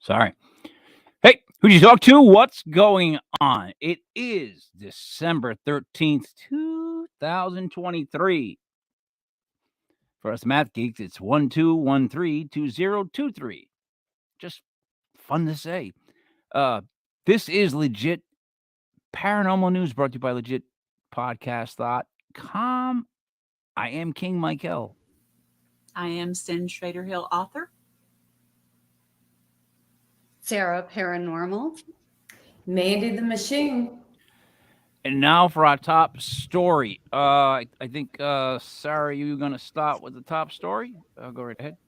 Sorry. Hey, who'd you talk to? What's going on? It is December 13th, 2023. For us math geeks, it's 12132023. Just fun to say. This is legit paranormal news brought to you by legitpodcast.com. I am King Michael. I am Sin Schrader Hill, author. Sarah, Paranormal. Mandy the Machine. And now for our top story. I think, Sarah, you're going to start with the top story? Go right ahead.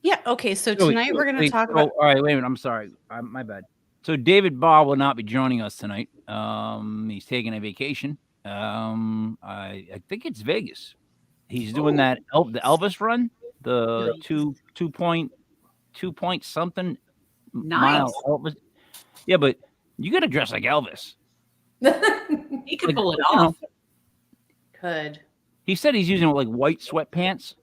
Yeah, okay, so tonight we're going to talk about... All right, wait a minute. I'm sorry. My bad. So David Barr will not be joining us tonight. He's taking a vacation. I think it's Vegas. He's doing the Elvis run, the 2.2 something mile Elvis. Yeah, but you got to dress like Elvis. He could pull it off. Could. He said he's using like white sweatpants,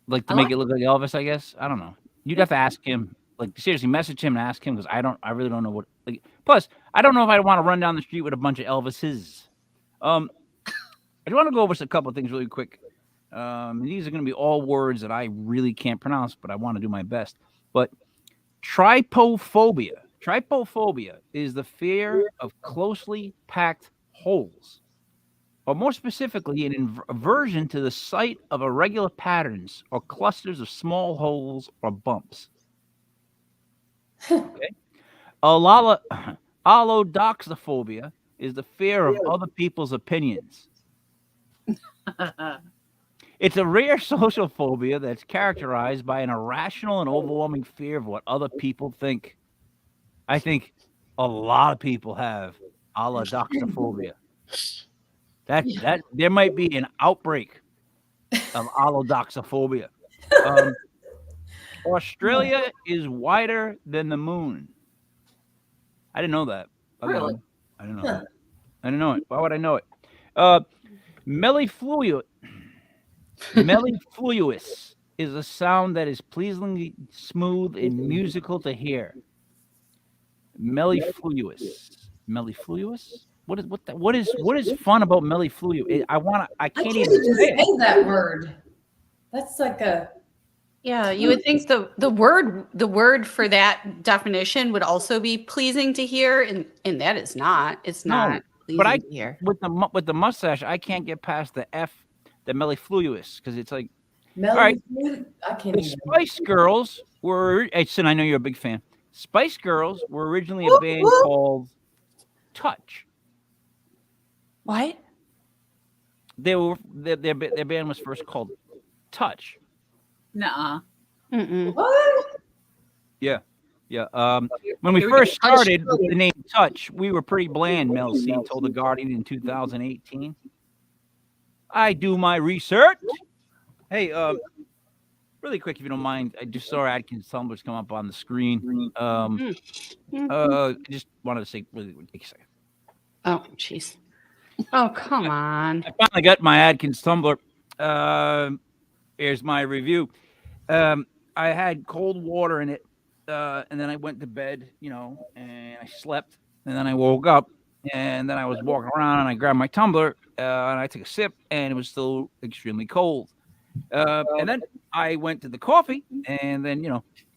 like to make it look like Elvis. I guess I don't know. You'd have to ask him. Like seriously, message him and ask him because I really don't know what. Like, plus, I don't know if I want to run down the street with a bunch of Elvises. I just want to go over a couple of things really quick. These are going to be all words that I really can't pronounce, but I want to do my best. But trypophobia. Trypophobia is the fear of closely packed holes, or more specifically, an aversion to the sight of irregular patterns or clusters of small holes or bumps. Okay. Allodoxophobia is the fear of other people's opinions. It's a rare social phobia that's characterized by an irrational and overwhelming fear of what other people think. I think a lot of people have allodoxophobia. That there might be an outbreak of allodoxophobia. Australia is wider than the moon. I didn't know that. Really? I didn't know that. I didn't know it. Why would I know it? Mellifluous is a sound that is pleasingly smooth and musical to hear. Mellifluous. What is fun about mellifluous? I can't even say that word. That's like a... Yeah, you would think the word for that definition would also be pleasing to hear, and that is not. It's not pleasing to hear. With the mustache, I can't get past the F, the mellifluous, because it's like. All right. I can't The even... Spice Girls were. Sin, I know you're a big fan. Spice Girls were originally a band called Touch. What? Their band was first called Touch. Nuh-uh. What? Yeah. When we first started with the name Touch, we were pretty bland, Mel C told The Guardian in 2018. I do my research. Hey, really quick, if you don't mind, I just saw Adkins Tumblers come up on the screen. I just wanted to say really take a second. Oh, jeez. Oh, come on. I finally got my Adkins Tumbler. Here's my review. I had cold water in it, and then I went to bed, and I slept, and then I woke up, and then I was walking around, and I grabbed my tumbler, and I took a sip, and it was still extremely cold. And then I went to the coffee, and then,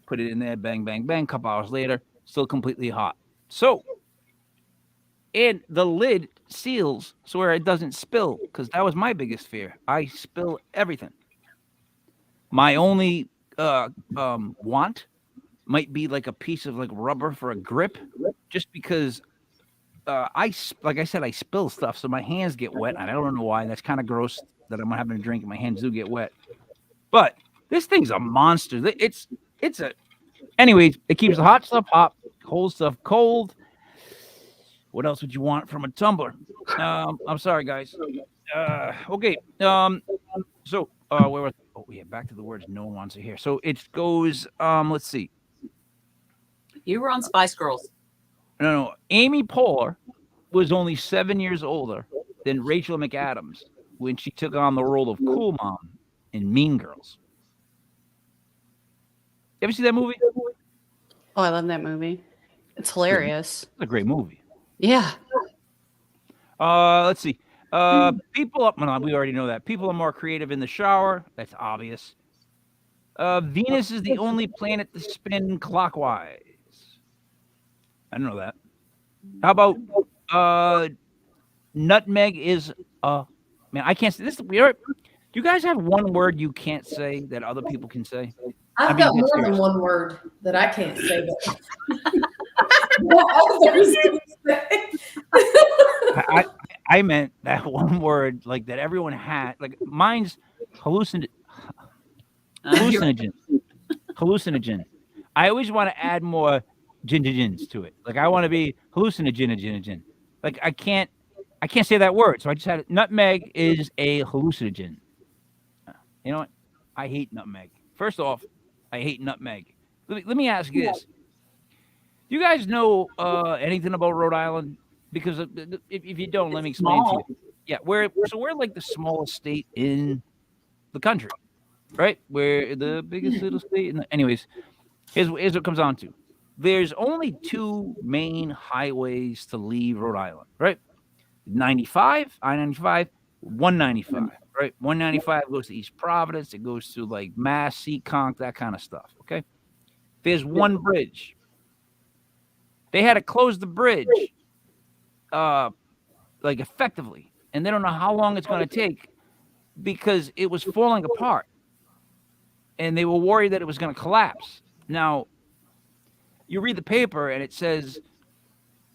put it in there, bang, bang, bang. A couple hours later, still completely hot. So, and the lid seals so where it doesn't spill, because that was my biggest fear. I spill everything. My only want might be like a piece of like rubber for a grip, just because like I said, I spill stuff, so my hands get wet. And I don't know why. That's kind of gross that I'm having a drink and my hands do get wet. But this thing's a monster. Anyways, it keeps the hot stuff hot, cold stuff cold. What else would you want from a tumbler? I'm sorry, guys. Okay. So where was? Oh, yeah. Back to the words no one wants to hear. So it goes. Let's see. You were on Spice Girls. No. Amy Poehler was only 7 years older than Rachel McAdams when she took on the role of Cool Mom in Mean Girls. You ever see that movie? Oh, I love that movie. It's hilarious. It's a great movie. Yeah. Let's see. People up. Well, we already know that. People are more creative in the shower. That's obvious. Venus is the only planet to spin clockwise. I don't know that. How about nutmeg is man, I can't say this. Do you guys have one word you can't say that other people can say? I've I mean, got that's more than serious. one word that I can't say. What others can say. I meant that one word like that everyone had. Like mine's hallucinogen. Hallucinogen. I always want to add more gins to it. Like I want to be hallucinogen. Like I can't say that word. So I just had it. Nutmeg is a hallucinogen. You know what? I hate nutmeg. First off, I hate nutmeg. Let me ask you this. Do you guys know anything about Rhode Island? Because if you don't, let me explain to you. Yeah, we're like the smallest state in the country, right? We're the biggest little state. Anyways, here's what comes on to. There's only two main highways to leave Rhode Island, right? 95, I-95, 195, right? 195 goes to East Providence. It goes to like Mass, Seekonk, that kind of stuff, okay? There's one bridge. They had to close the bridge, like effectively, and they don't know how long it's going to take because it was falling apart, and they were worried that it was going to collapse. Now, you read the paper, and it says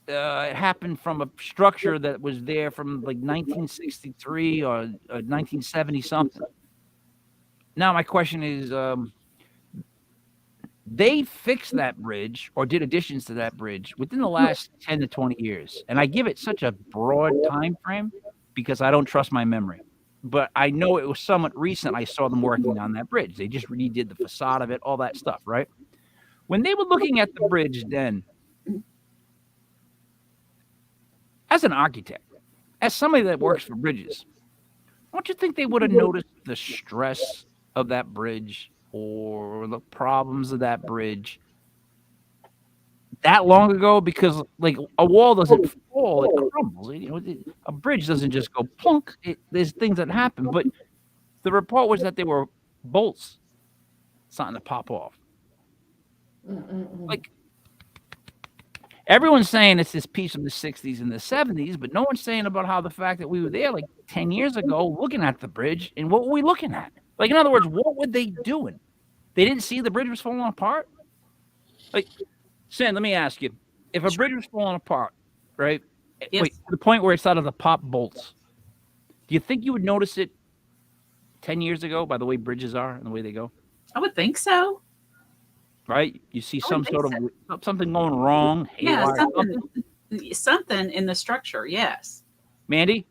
it happened from a structure that was there from like 1963 or 1970 something. Now, my question is, they fixed that bridge or did additions to that bridge within the last 10 to 20 years. And I give it such a broad time frame because I don't trust my memory. But I know it was somewhat recent I saw them working on that bridge. They just redid the facade of it, all that stuff, right? When they were looking at the bridge then, as an architect, as somebody that works for bridges, don't you think they would have noticed the stress of that bridge or the problems of that bridge that long ago? Because like a wall doesn't fall, it crumbles. You know, a bridge doesn't just go plunk. There's things that happen. But the report was that there were bolts starting to pop off. Like everyone's saying it's this piece of the 60s and the 70s, but no one's saying about how the fact that we were there like 10 years ago looking at the bridge, and what were we looking at? Like, in other words, what were they doing? They didn't see the bridge was falling apart? Like, Sin, let me ask you, if a bridge was falling apart, right? Yes. Wait, to the point where it started to pop bolts, do you think you would notice it 10 years ago by the way bridges are and the way they go? I would think so. Right? You see I some would sort think of something going wrong. Yeah, haywire, something in the structure. Yes. Mandy?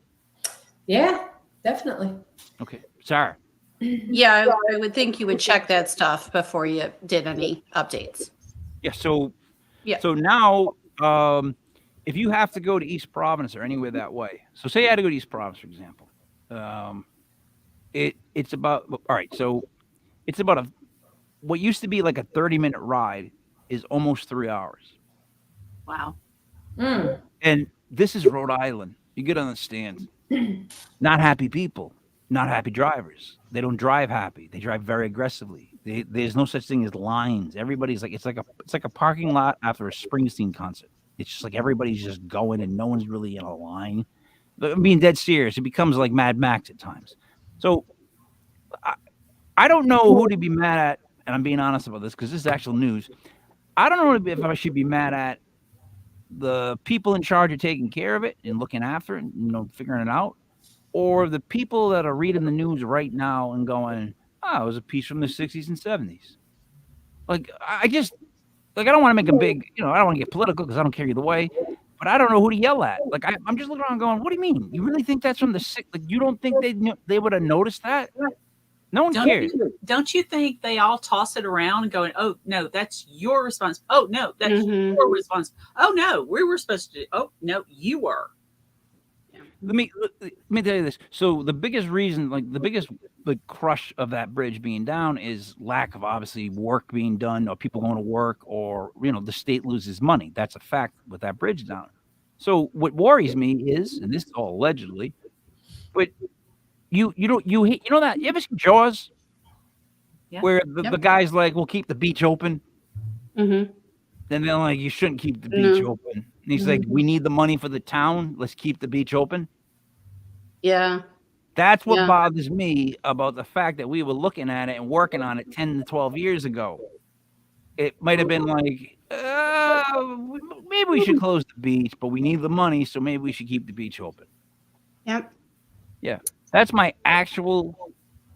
Yeah, definitely. Okay. Sorry. Yeah, I would think you would check that stuff before you did any updates. Yeah. So Yeah. So now, if you have to go to East Providence or anywhere that way, so say I had to go to East Providence, for example, it's about all right. So it's about what used to be like a 30-minute ride is almost 3 hours. Wow. And this is Rhode Island. You get on the stand. Not happy people, not happy drivers. They don't drive happy. They drive very aggressively. There's no such thing as lines. Everybody's like it's like a parking lot after a Springsteen concert. It's just like everybody's just going and no one's really in a line. I'm being dead serious. It becomes like Mad Max at times. So I don't know who to be mad at, and I'm being honest about this because this is actual news. I don't know if I should be mad at the people in charge of taking care of it and looking after it and figuring it out, or the people that are reading the news right now and going, "Oh, it was a piece from the 60s and 70s." Like I don't want to make a big, I don't want to get political because I don't care either way, but I don't know who to yell at. Like I'm just looking around going, "What do you mean? You really think that's from the 60s? Like you don't think they would have noticed that?" No one cares. Don't you think they all toss it around and going, "Oh no, that's your response. Oh no, that's your response. Oh no, we were supposed to. Oh no, you were." let me tell you this. So the biggest reason, like the biggest crush of that bridge being down is lack of obviously work being done, or people going to work, or the state loses money. That's a fact with that bridge down. So what worries me is, and this is all allegedly, but you know that you ever seen Jaws? Yeah. Where the guy's like, "We'll keep the beach open," Mm-hmm. and they're like, "You shouldn't keep the beach open." And he's like, "We need the money for the town. Let's keep the beach open." Yeah. That's what Yeah. bothers me about the fact that we were looking at it and working on it 10 to 12 years ago. It might have been like, maybe we should close the beach, but we need the money, so maybe we should keep the beach open. Yep. Yeah. That's my actual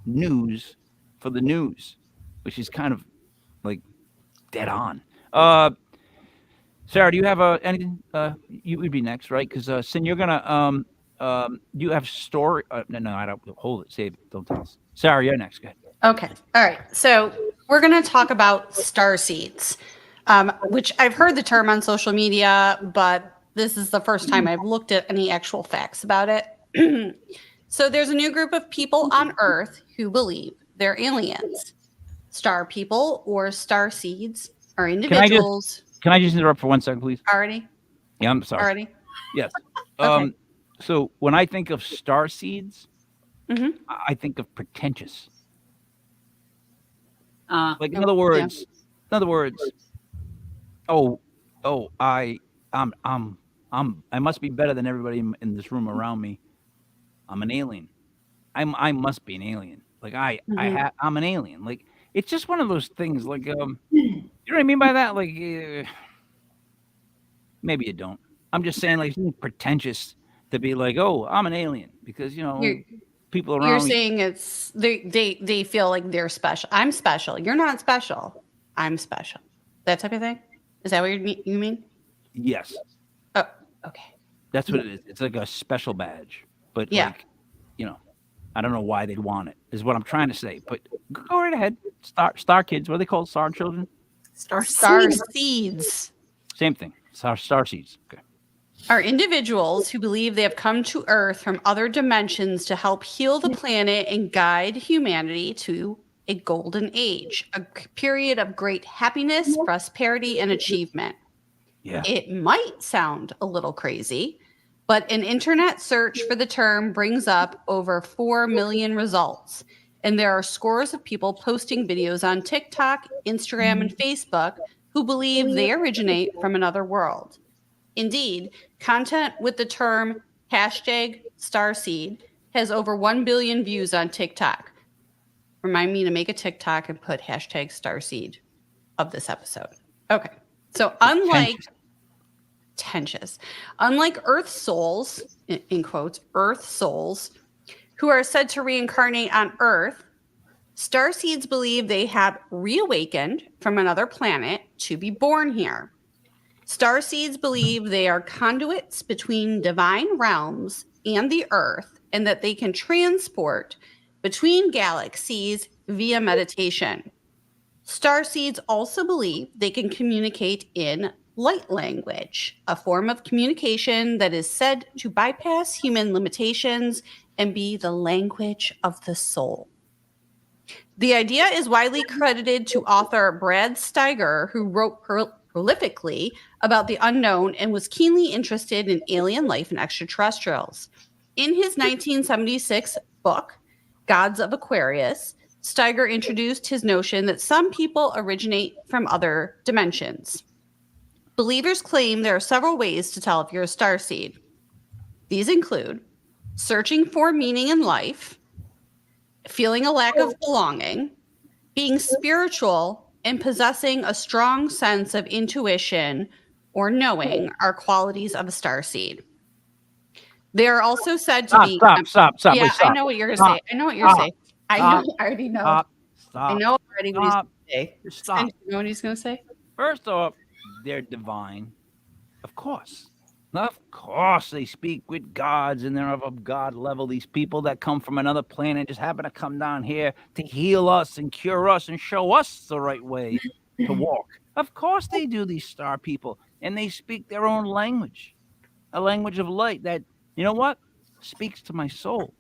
news for the news, which is kind of like dead on. Sarah, do you have anything? You would be next, right? Because Sin, you're gonna you have story. No, I don't. Hold it. Save it. Don't tell us. Sarah, you're next. Go ahead. Okay. All right. So we're going to talk about star seeds, which I've heard the term on social media, but this is the first time I've looked at any actual facts about it. So there's a new group of people on Earth who believe they're aliens. Star people or star seeds are individuals. Can I just interrupt for 1 second, please? Already? Yeah, I'm sorry. Already? Yes. Okay. So when I think of star seeds, Mhm. I think of pretentious. Like in other words, I must be better than everybody in this room around me. I'm an alien. I must be an alien. Like I'm an alien. Like it's just one of those things. Like you know what I mean by that? Like maybe you don't. I'm just saying like it's pretentious to be like, oh, I'm an alien because people around. You're saying it's they feel like they're special. I'm special. You're not special. I'm special. That type of thing. Is that what you mean? Yes. Oh, okay. That's what it is. It's like a special badge, but Yeah. like, I don't know why they'd want it. Is what I'm trying to say. But go right ahead. Star kids. What are they called? Star children. Star seeds. Same thing. Star seeds. Okay. Are individuals who believe they have come to Earth from other dimensions to help heal the planet and guide humanity to a golden age, a period of great happiness, prosperity, and achievement. Yeah. It might sound a little crazy, but an internet search for the term brings up over 4 million results. And there are scores of people posting videos on TikTok, Instagram, and Facebook who believe they originate from another world. Indeed, content with the term #starseed has over 1 billion views on TikTok. Remind me to make a TikTok and put #starseed of this episode. Okay. So unlike Earth souls, in quotes, Earth souls, who are said to reincarnate on Earth, starseeds believe they have reawakened from another planet to be born here. Starseeds believe they are conduits between divine realms and the Earth, and that they can transport between galaxies via meditation. Starseeds also believe they can communicate in light language, a form of communication that is said to bypass human limitations and be the language of the soul. The idea is widely credited to author Brad Steiger, who wrote prolifically about the unknown and was keenly interested in alien life and extraterrestrials. In his 1976 book, Gods of Aquarius, Steiger introduced his notion that some people originate from other dimensions. Believers claim there are several ways to tell if you're a starseed. These include searching for meaning in life, feeling a lack of belonging, being spiritual, and possessing a strong sense of intuition or knowing are qualities of a starseed. They are also said to be... Stop. Yeah, Wait, stop. I know what you're going to say. I know what you're saying. I know. I already know. Stop. I know already what he's going to say. Stop. You know what he's going to say? First off, they're divine. Of course. Of course they speak with gods and they're of a god level. These people that come from another planet just happen to come down here to heal us and cure us and show us the right way to walk. Of course they do, these star people. And they speak their own language. A language of light that, you know what? speaks to my soul.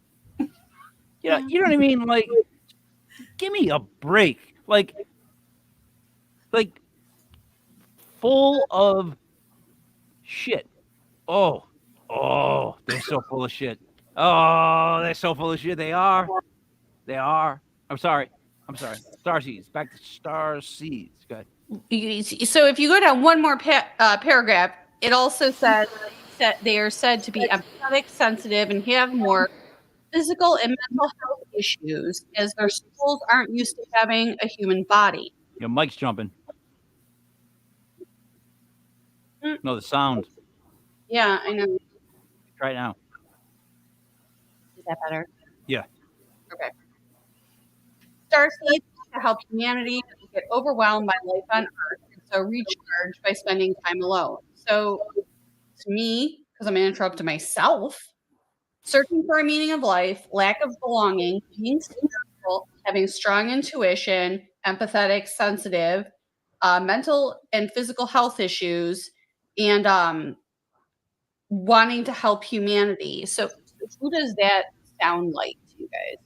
Yeah, you know what I mean? Like, give me a break. Like full of shit. Oh, they're so full of shit. Oh, they're so full of shit. They are. They are. I'm sorry. Star seeds. Back to star seeds. Go ahead. So if you go down one more paragraph, it also says that they are said to be empathetic, sensitive, and have more physical and mental health issues as their souls aren't used to having a human body. Your mic's jumping. Mm. No, the sound. Yeah, I know. Try it now. Is that better? Yeah. Okay. Starseeds to help humanity get overwhelmed by life on Earth, and so recharge by spending time alone. So, to me, because I'm going to interrupt myself, searching for a meaning of life, lack of belonging, being spiritual, having strong intuition, empathetic, sensitive, mental and physical health issues, and wanting to help humanity. So, who does that sound like to you guys?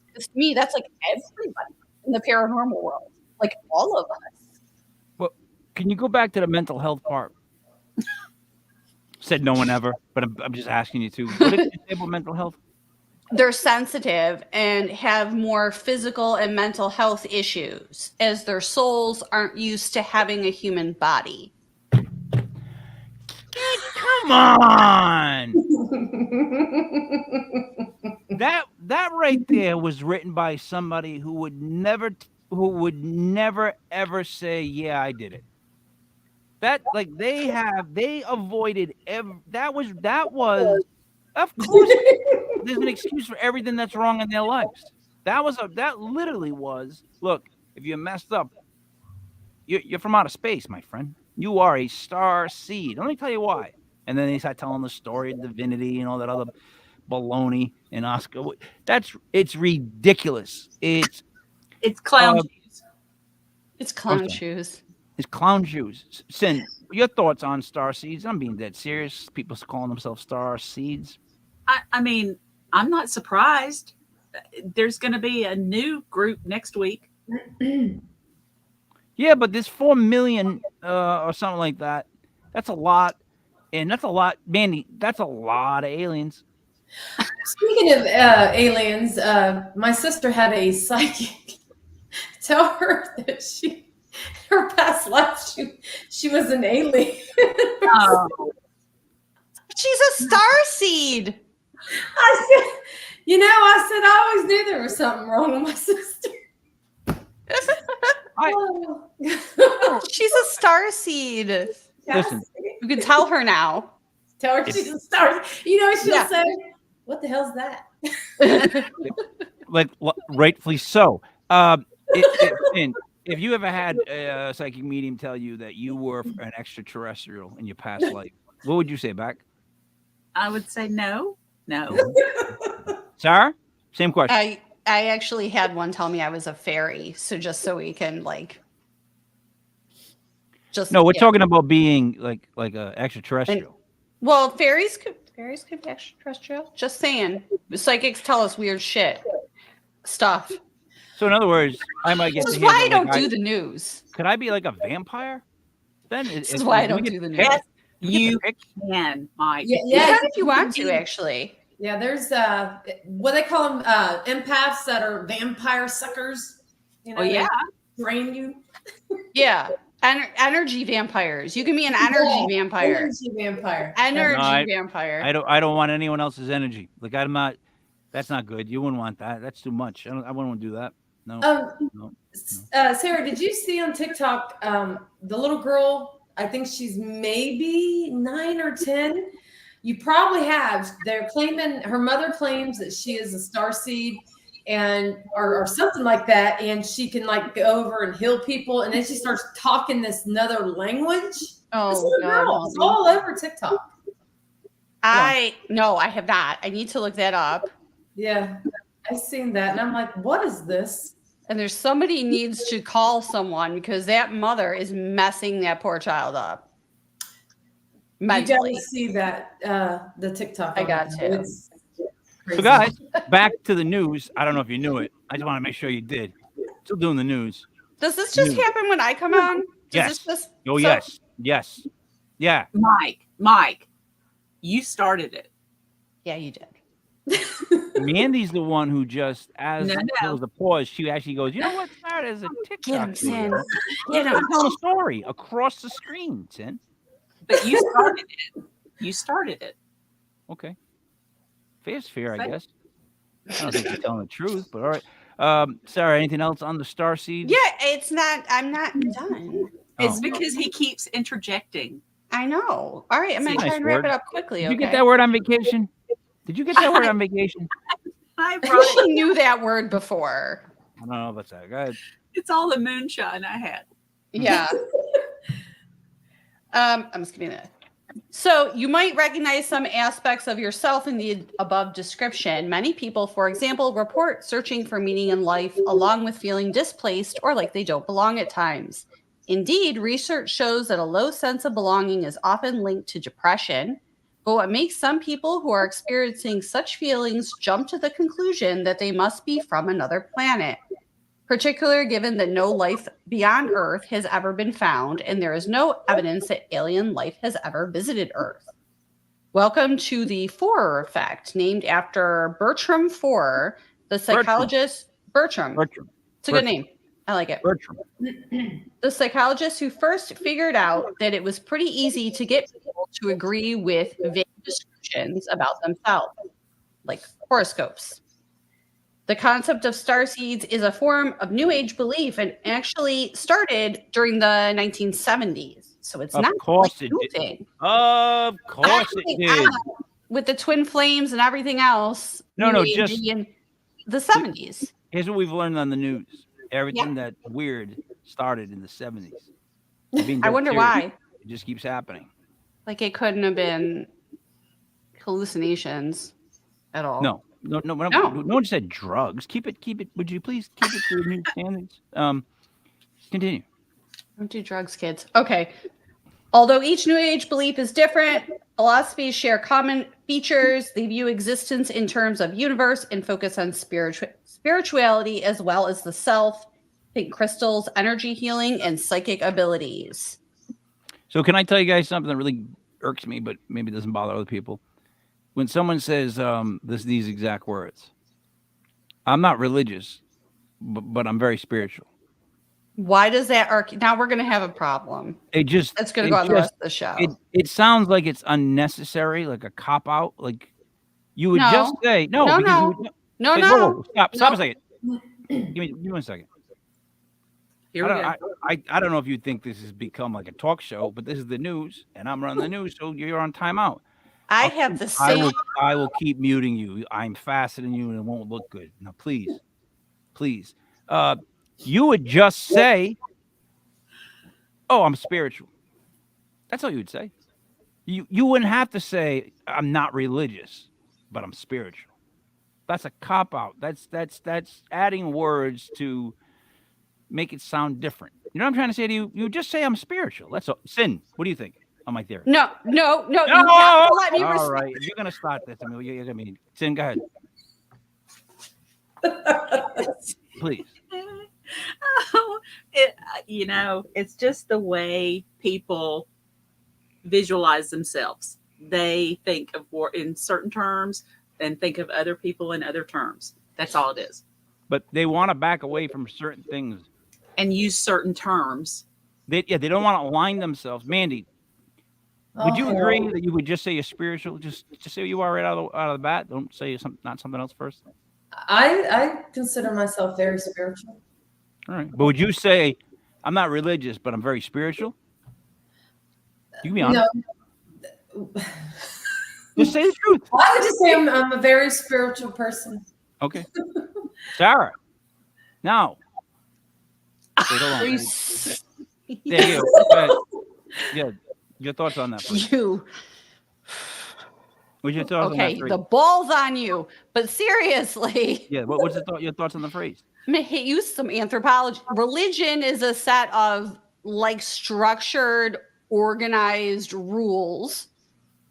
Because to me, that's like everybody in the paranormal world, like all of us. Well, can you go back to the mental health part? Said no one ever, but I'm just asking you to. What did you say about mental health? They're sensitive and have more physical and mental health issues as their souls aren't used to having a human body. Come on. That right there was written by somebody who would never ever say, yeah, I did it. That like they avoided that was of course there's an excuse for everything that's wrong in their lives. That literally was, look, if you messed up, you're from outer space, my friend. You are a star seed. Let me tell you why. And then they start telling the story of divinity and all that other baloney and Oscar. It's ridiculous. It's clown shoes. It's clown shoes. It's clown shoes. Sin, your thoughts on star seeds? I'm being dead serious. People calling themselves star seeds. I mean, I'm not surprised. There's going to be a new group next week. Yeah, but there's 4 million or something like that. That's a lot. And that's a lot, Mandy. That's a lot of aliens. Speaking of aliens, my sister had a psychic tell her that her past life, she was an alien. Oh. She's a star seed. I said, I always knew there was something wrong with my sister. She's a star seed. Listen, you can tell her now. Tell her she's a star. She'll say, "What the hell's that?" like rightfully so. If you ever had a psychic medium tell you that you were an extraterrestrial in your past life, what would you say back? I would say no. Sarah, same question. I actually had one tell me I was a fairy, so just so we can no, we're talking about being like a extraterrestrial. Well, fairies could be extraterrestrial. Just saying, psychics tell us weird stuff. So in other words, I might get. This is why I don't do the news. Could I be like a vampire? Then this is why I don't do the news. You can, Mike. Yeah, if you want to, actually. Yeah, there's what they call them, empaths that are vampire suckers. Yeah, drain you. Yeah, energy vampires. You can be an energy vampire. Energy vampire. Vampire. I don't want anyone else's energy. Like I'm not. That's not good. You wouldn't want that. That's too much. I wouldn't want to do that. No. Sarah, did you see on TikTok the little girl? I think she's maybe 9 or 10. You probably have. They're claiming, her mother claims that she is a starseed or something like that, and she can go over and heal people, and then she starts talking this another language. Oh, this little girl is all over TikTok. No, I have not. I need to look that up. Yeah, I've seen that, and I'm like, what is this? And there's somebody needs to call someone because that mother is messing that poor child up. You mentally. gotta see that the TikTok. I on got it. to. It's crazy. So, guys, back to the news. I don't know if you knew it. I just want to make sure you did. Still doing the news. Does this just News. happen when I come on? Does Yes. this just Oh, so- yes. Yeah. Mike, you started it. Yeah, you did. Mandy's the one who just, as No. there was a pause, she actually goes, you know what? That is a Get TikTok him, Sin. video. Get him. I'm telling a story across the screen, Sin. But you started it. You started it. Okay. Fair's fair, I Fair. guess. I don't think you're telling the truth, but all right. Sarah, anything else on the star seed? Yeah, it's not. I'm not done. It's Oh. because he keeps interjecting. I know. All right, I'm gonna Nice try and wrap word. it up quickly. Did you Okay. get that word on vacation? Did you get that word on vacation? I brought She it. knew that word before. I don't know if that's that. Go ahead. It's all the moonshine I had. Yeah. I'm just kidding. So you might recognize some aspects of yourself in the above description. Many people, for example, report searching for meaning in life along with feeling displaced or like they don't belong at times. Indeed, research shows that a low sense of belonging is often linked to depression. But what makes some people who are experiencing such feelings jump to the conclusion that they must be from another planet, particularly given that no life beyond Earth has ever been found, and there is no evidence that alien life has ever visited Earth. Welcome to the Forer effect, named after Bertram Forer, the psychologist. Bertram. It's a good name. I like it. Bertram. The psychologist who first figured out that it was pretty easy to get people to agree with vague descriptions about themselves, like horoscopes. The concept of starseeds is a form of New Age belief and actually started during the 1970s. So it's Of not course like it a new did. thing. Of course it did. With the twin flames and everything else. No, New just- Agey in the 70s. Here's what we've learned on the news. Everything that's weird started in the 70s. I wonder why. It just keeps happening. Like it couldn't have been hallucinations at all. No one said drugs. Keep it. Would you please keep it to the new standards? Continue. Don't do drugs, kids. Okay. Although each New Age belief is different, philosophies share common features. They view existence in terms of universe and focus on spirituality as well as the self. Think crystals, energy healing, and psychic abilities. So can I tell you guys something that really irks me, but maybe doesn't bother other people? When someone says these exact words, I'm not religious, but I'm very spiritual. Why does that arc? Now we're going to have a problem. That's That's going to go on the rest of the show. It sounds like it's unnecessary, like a cop out. Like you would No. just say no. No, because no. you would, No, hey, no. whoa, whoa, stop No. a second. Give me 1 second. Here we go. I don't know if you think this has become like a talk show, but this is the news, and I'm running the news, so you're on timeout. I have the same. I will keep muting you. I'm faster than you, and it won't look good. Now, please. You would just say, "Oh, I'm spiritual." That's all you would say. You wouldn't have to say, "I'm not religious, but I'm spiritual." That's a cop out. That's adding words to make it sound different. You know what I'm trying to say to you? You just say I'm spiritual. That's all. Sin, what do you think on my theory? No. You have to let me All respect. right. If you're going to start this, you're going to Sin, go ahead. Please. It's just the way people visualize themselves. They think of war in certain terms and think of other people in other terms. That's all it is. But they want to back away from certain things. And use certain terms. They don't want to align themselves. Mandy, would you agree that you would just say you're spiritual? Just say you are right out of the bat. Don't say not something else first. I consider myself very spiritual. All right. But would you say I'm not religious, but I'm very spiritual? You can be honest. No. Just say the truth. I would just say I'm a very spiritual person. Okay. Sarah. Now. Wait, hold on. You There you go. Go ahead. Yeah. Your thoughts on that? First. What's your thoughts on that Okay, phrase? the ball's on you. But seriously, Yeah. What's your thoughts on the phrase? I'm gonna hit you some anthropology. Religion is a set of like structured, organized rules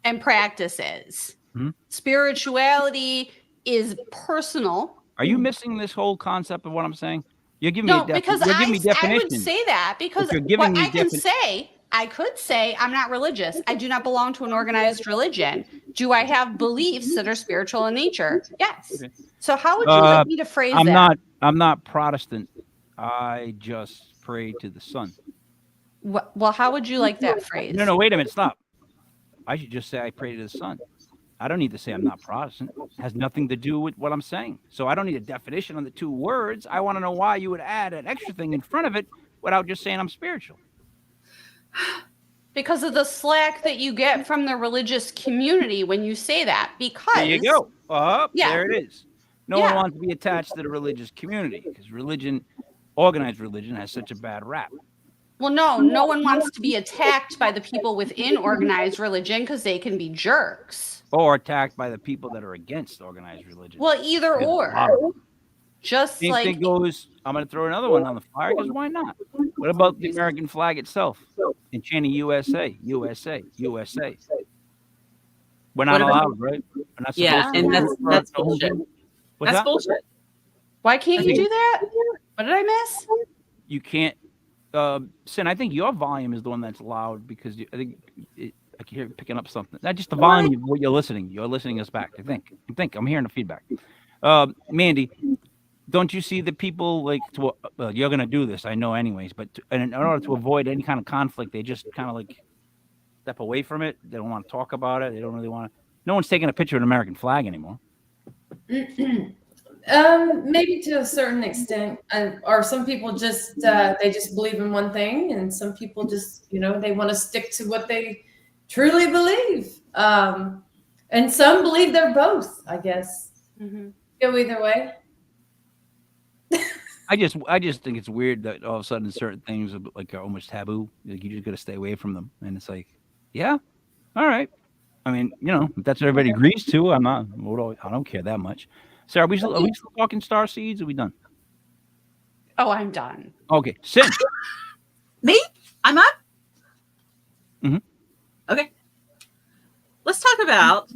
and practices. Mhm. Spirituality is personal. Are you missing this whole concept of what I'm saying? You're giving No, me because you're giving me I would definitions. say that because If you're giving what me I can say, I could say I'm not religious. I do not belong to an organized religion. Do I have beliefs that are spiritual in nature? Yes. Okay. So how would you like me to phrase that? I'm not Protestant. I just pray to the sun. Well, how would you like that phrase? No, wait a minute, stop. I should just say I pray to the sun. I don't need to say I'm not Protestant. It has nothing to do with what I'm saying. So I don't need a definition on the two words. I want to know why you would add an extra thing in front of it without just saying I'm spiritual. Because of the slack that you get from the religious community when you say that. Because There you go. Yeah. There it is. No one wants to be attached to the religious community because religion, organized religion, has such a bad rap. Well, no one wants to be attacked by the people within organized religion because they can be jerks. Or attacked by the people that are against organized religion. Well, either There's a or. lot of them. Just Same like thing goes, I'm going to throw another one on the fire because why not? What about the American flag itself? And chanting USA, USA, USA. We're not What about- allowed, right? We're not Yeah, supposed to. and that's We're- bullshit. What's That's that? bullshit. why can't you do that? What did I miss? You can't. Sin, I think your volume is the one that's loud because I think I can hear you picking up something. Not just the volume of what you're listening. You're listening us back. I think I'm hearing the feedback. Mandy, don't you see the people like you're going to do this? I know anyways, but in order to avoid any kind of conflict, they just kind of like step away from it. They don't want to talk about it. They don't really want to. No one's taking a picture of an American flag anymore. Maybe to a certain extent, or some people just they just believe in one thing, and some people just they want to stick to what they truly believe, and some believe they're both. I guess go either way. I just think it's weird that all of a sudden certain things are like are almost taboo. Like you just got to stay away from them, and it's like, yeah, all right. I mean, if that's what everybody agrees to, I'm not. I don't care that much. Sarah, are we still talking star seeds? Are we done? Oh, I'm done. Okay, Sin. Me? I'm up? Mhm. Okay. Let's talk about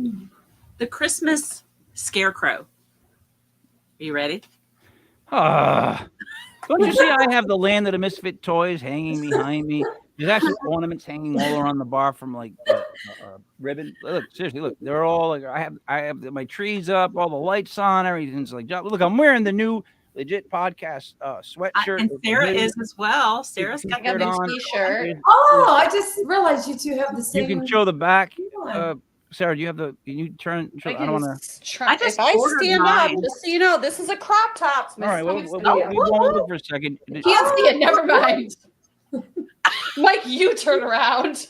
the Christmas scarecrow. Are you ready? Don't you see I have the Land of the Misfit toys hanging behind me? There's actually ornaments hanging all around the bar from like ribbon. Look, seriously, look. They're all like I have my trees up, all the lights on, everything's like look. I'm wearing the new legit podcast sweatshirt. And Sarah is as well. Sarah's got I got the a new t-shirt. Oh, I just realized you two have the same. You can show the back. one. Sarah, do you have the? Can you turn? I don't want to. I just if I ordered stand mine. up, just so you know, this is a crop top. All right, Miss we Summer's won't look for a second. Can't see it. Never mind. Mike, you turn around.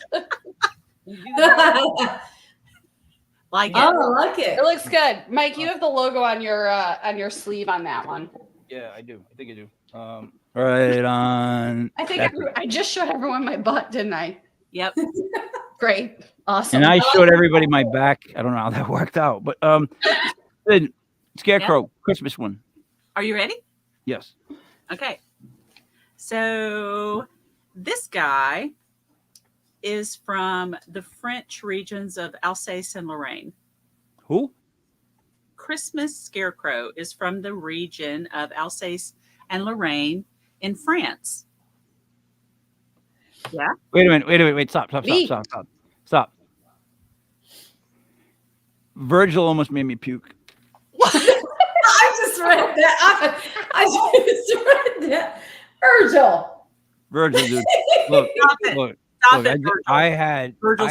Like it. Oh, I like it. It looks good. Mike, you have the logo on your sleeve on that one. Yeah, I do. I think I do. Right on. I think I just showed everyone my butt, didn't I? Yep. Great. Awesome. And I showed everybody my back. I don't know how that worked out, but good. Scarecrow, Christmas one. Are you ready? Yes. Okay. So this guy is from the French regions of Alsace and Lorraine. Who? Christmas scarecrow is from the region of Alsace and Lorraine in France. Yeah. Wait a minute. Wait. Stop. Virgil almost made me puke. I just read that. I just read that. Virgil, dude. Look. Stop it. Look. Stop Look, it, Virgil. I had Virgil,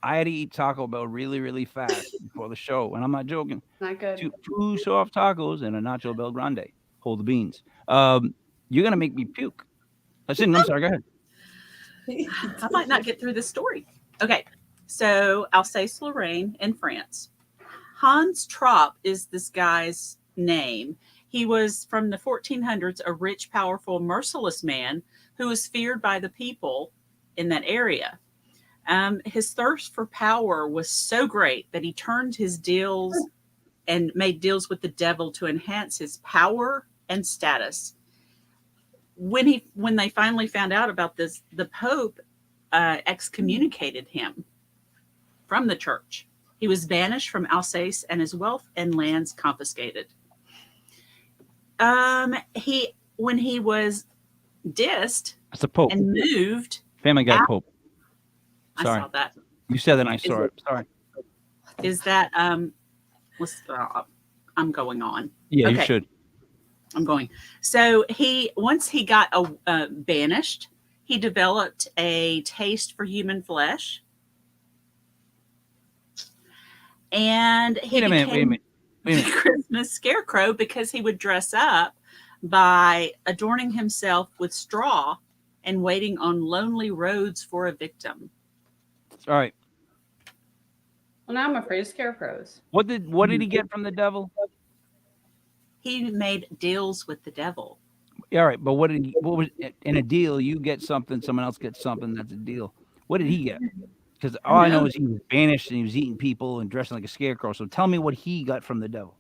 I had to eat Taco Bell really, really fast before the show, and I'm not joking. Not good. Two soft tacos and a Nacho Bel Grande. Hold the beans. You're gonna make me puke. I'm sorry. Go ahead. I might not get through this story. Okay. So Alsace-Lorraine in France. Hans Trop is this guy's name. He was from the 1400s, a rich, powerful, merciless man who was feared by the people in that area. His thirst for power was so great that he turned his deals and made deals with the devil to enhance his power and status. When they finally found out about this, the Pope excommunicated him from the church. He was banished from Alsace and his wealth and lands confiscated. When he was dissed That's the Pope. and moved, Family Guy out- Pope. I Sorry. saw that. You said that and I saw it. Sorry. Is that I'm going on. Yeah, you Okay. should. I'm going. So once he got banished, he developed a taste for human flesh, and he Wait a minute. the Christmas scarecrow because he would dress up by adorning himself with straw and waiting on lonely roads for a victim. All right. Well, now I'm afraid of scarecrows. What did he get from the devil? He made deals with the devil. Yeah, all right, but what was in a deal? You get something, someone else gets something. That's a deal. What did he get? Because all I know is he was banished and he was eating people and dressing like a scarecrow. So tell me what he got from the devil.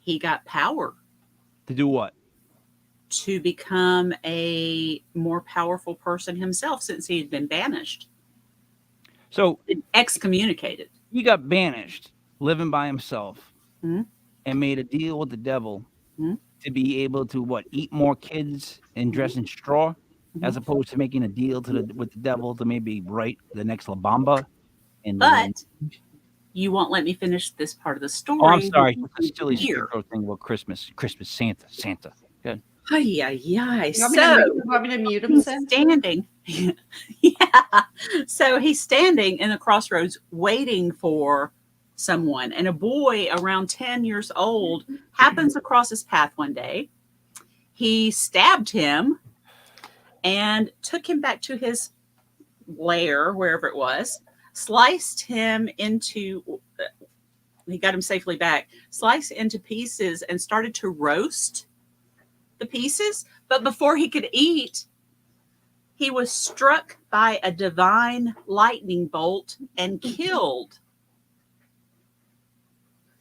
He got power To do what? to become a more powerful person himself since he had been banished, So excommunicated. he got banished, living by himself, Mhm. and made a deal with the devil Mhm. to be able to eat more kids and dress in straw, Mhm. as opposed to making a deal with the devil to maybe write the next La Bamba. And But you won't let me finish this part of the story. oh, I'm sorry, it's a silly Here. scarecrow thing about Christmas, Santa. Good. Ay, ay, ay. You want me to mute him, He's Sid? standing. Yeah. So he's standing in the crossroads waiting for someone. And a boy around 10 years old happens across his path one day. He stabbed him and took him back to his lair, wherever it was, sliced him into, he got him safely back, sliced into pieces and started to roast the pieces. But before he could eat, he was struck by a divine lightning bolt and killed.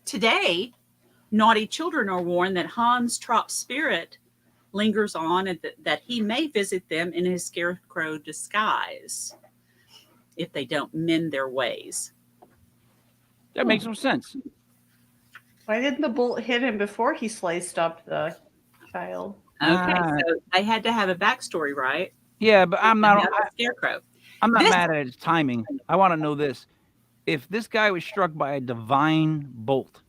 Today, naughty children are warned that Hans Tropp's spirit lingers on and that he may visit them in his scarecrow disguise if they don't mend their ways. That makes no sense. Why didn't the bolt hit him before he sliced up the child? Okay, so they had to have a backstory, right? Yeah, but I'm not. About the scarecrow. I'm not This- mad at his timing. I want to know this: if this guy was struck by a divine bolt,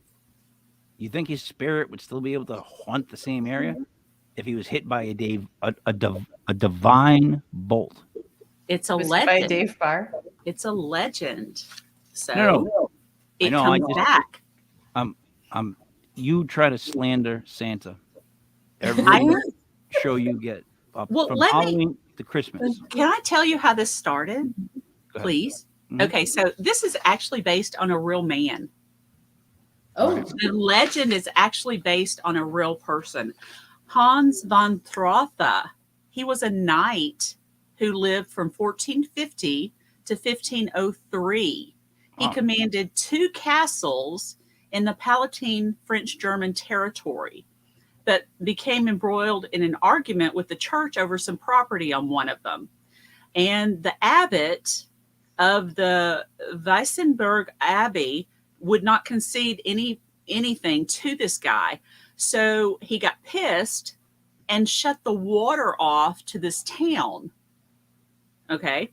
you think his spirit would still be able to haunt the same area if he was hit by a divine bolt? It's a Was it by legend. Dave Barr? It's a legend. So No. it I know, I comes just- back. You try to slander Santa every I know. show you get, Well, from let me- Halloween to Christmas. Can I tell you how this started, Go ahead. please? Mhm. Okay, so this is actually based on a real man. Oh, The legend is actually based on a real person. Hans von Trotha. He was a knight who lived from 1450 to 1503. He Wow. commanded 2 castles in the Palatine French-German territory, but became embroiled in an argument with the church over some property on one of them. And the abbot of the Weissenberg Abbey would not concede anything to this guy. So he got pissed and shut the water off to this town. Okay.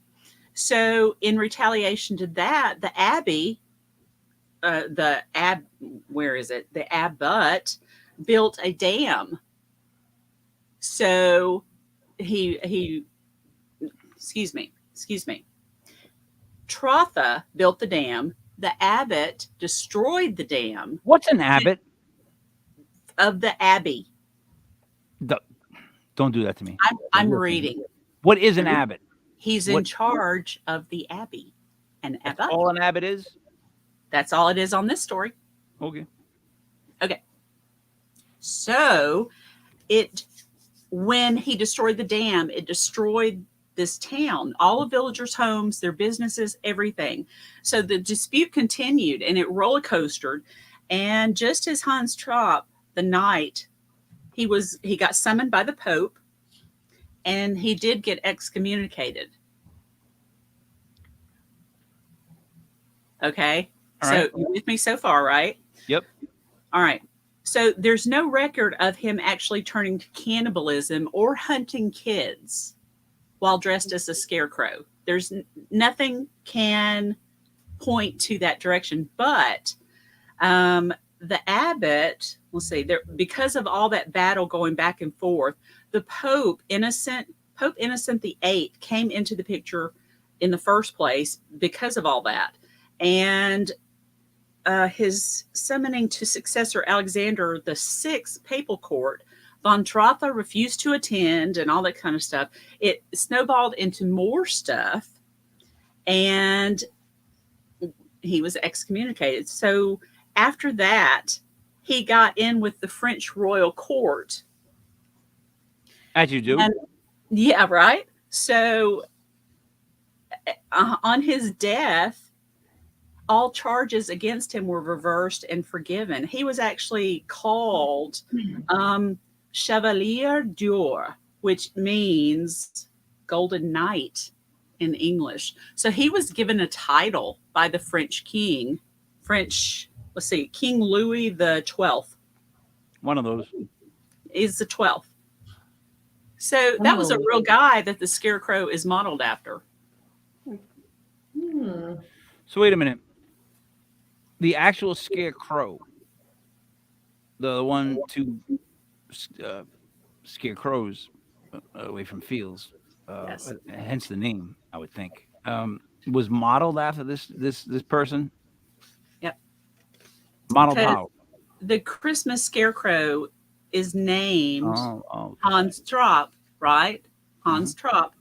So in retaliation to that, the abbey, the abbot built a dam. So excuse me. Trotha built the dam. The abbot destroyed the dam What's an abbot? of the abbey. Don't do that to me. I'm reading. What is an abbot? He's in What- charge of the abbey. An That's abbot. all an abbot is? That's all it is on this story. Okay. So when he destroyed the dam, it destroyed this town, all of villagers' homes, their businesses, everything. So the dispute continued and it roller coastered. And just as Hans Trapp, the knight, he got summoned by the Pope and he did get excommunicated. Okay. All So right. you with me so far, right? Yep. All right. So there's no record of him actually turning to cannibalism or hunting kids while dressed as a scarecrow. There's nothing can point to that direction, but the abbot, let's see, there because of all that battle going back and forth, the Pope Innocent the Eighth came into the picture in the first place because of all that, and his summoning to successor Alexander the Sixth papal court. Von Trotha refused to attend and all that kind of stuff. It snowballed into more stuff, and he was excommunicated. So after that, he got in with the French royal court. As you do. And yeah, right. So on his death, all charges against him were reversed and forgiven. He was actually called Chevalier d'Or, which means Golden Knight in English. So he was given a title by the French king, King Louis the 12th. One of those. Is the 12th. So that was a real guy that the scarecrow is modeled after. So wait a minute. The actual scarecrow, the one to scare crows away from fields, Yes. hence the name, I would think, was modeled after this person. Yep. Modeled Because how? the Christmas scarecrow is named Oh. Hans Trop, right? Hans Trop.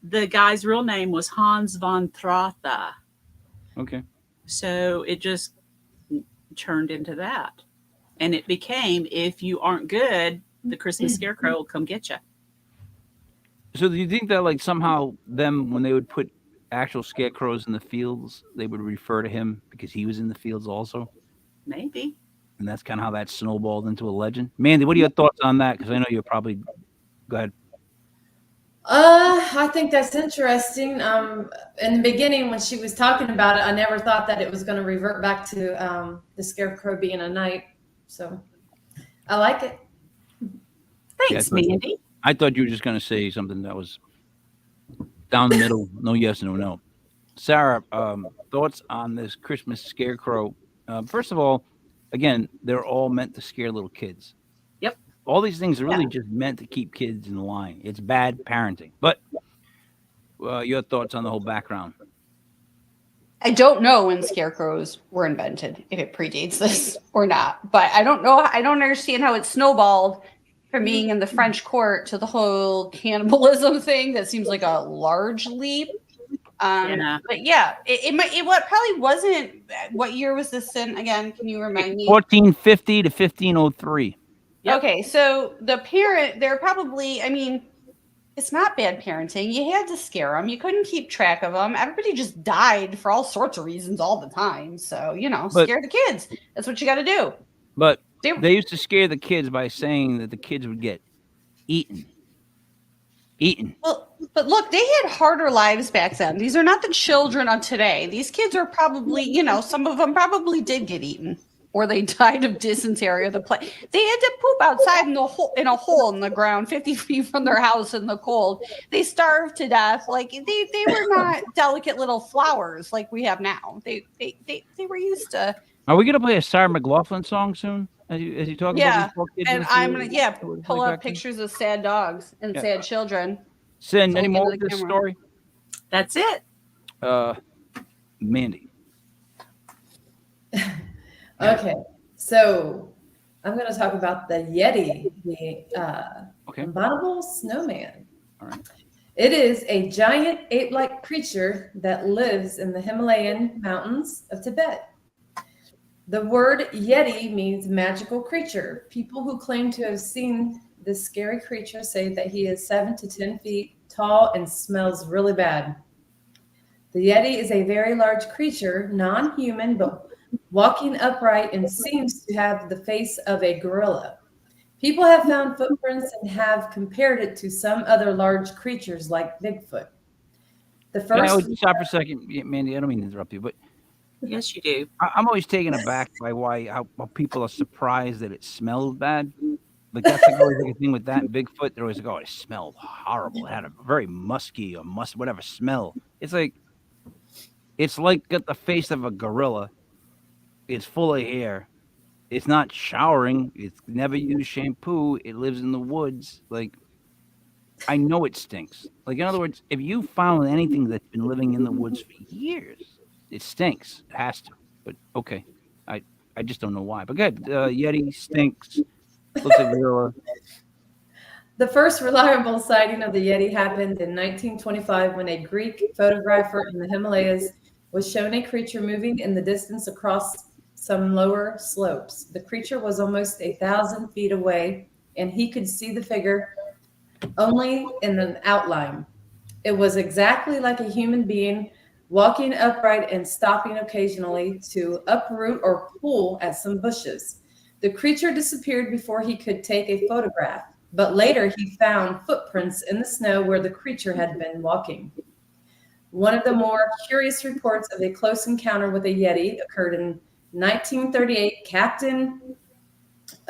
The guy's real name was Hans von Trotha. Okay. So it just turned into that. And it became, if you aren't good, the Christmas scarecrow will come get you. So do you think that like somehow them when they would put actual scarecrows in the fields, they would refer to him because he was in the fields also? Maybe. And that's kind of how that snowballed into a legend. Mandy, what are your thoughts on that? Because I know you're probably go ahead. I think that's interesting. In the beginning, when she was talking about it, I never thought that it was going to revert back to the scarecrow being a knight. So I like it. Thanks, Yeah, Mandy. I thought you were just going to say something that was down the middle, no yes, no no. Sarah, thoughts on this Christmas scarecrow? First of all, again, they're all meant to scare little kids. Yep. All these things are really just meant to keep kids in line. It's bad parenting. But your thoughts on the whole background? I don't know when scarecrows were invented, if it predates this or not. But I don't know. I don't understand how it snowballed from being in the French court to the whole cannibalism thing. That seems like a large leap. But yeah, it what probably wasn't. What year was this in again? Can you remind me? 1450 to 1503. Yep. Okay, so they're probably. I mean, it's not bad parenting. You had to scare them. You couldn't keep track of them. Everybody just died for all sorts of reasons all the time. So scare the kids. That's what you got to do. But they used to scare the kids by saying that the kids would get eaten. Well, but look, they had harder lives back then. These are not the children of today. These kids are probably, some of them probably did get eaten, or they died of dysentery or the plague. They had to poop outside in a hole in the ground, 50 feet from their house in the cold. They starved to death. Like they were not delicate little flowers like we have now. They were used to. Are we gonna play a Sarah McLachlan song soon? As you talk about these poor kids, and I'm gonna pull up pictures of sad dogs and sad children. Send any more of this story? That's it. Mandy. Okay, so I'm going to talk about the Yeti, the abominable snowman. All right. It is a giant ape-like creature that lives in the Himalayan mountains of Tibet. The word Yeti means magical creature. People who claim to have seen this scary creature say that he is 7 to 10 feet tall and smells really bad. The Yeti is a very large creature, non-human, but walking upright and seems to have the face of a gorilla. People have found footprints and have compared it to some other large creatures like Bigfoot. The first. Stop for a second, Mandy. I don't mean to interrupt you, but Yes, you do. I'm always taken aback by how people are surprised that it smells bad. Like that's like always like a thing with that and Bigfoot. They're always like, "Oh, it smelled horrible. It had a very musky or whatever smell." It's like got the face of a gorilla. It's full of hair. It's not showering. It's never used shampoo. It lives in the woods. Like I know it stinks. Like in other words, if you found anything that's been living in the woods for years, it stinks. It has to. But okay, I I just don't know why. But good. Yeti stinks. Looks like a gorilla. The first reliable sighting of the Yeti happened in 1925 when a Greek photographer in the Himalayas was shown a creature moving in the distance across some lower slopes. The creature was almost 1,000 feet away, and he could see the figure only in an outline. It was exactly like a human being walking upright and stopping occasionally to uproot or pull at some bushes. The creature disappeared before he could take a photograph, but later he found footprints in the snow where the creature had been walking. One of the more curious reports of a close encounter with a Yeti occurred in 1938.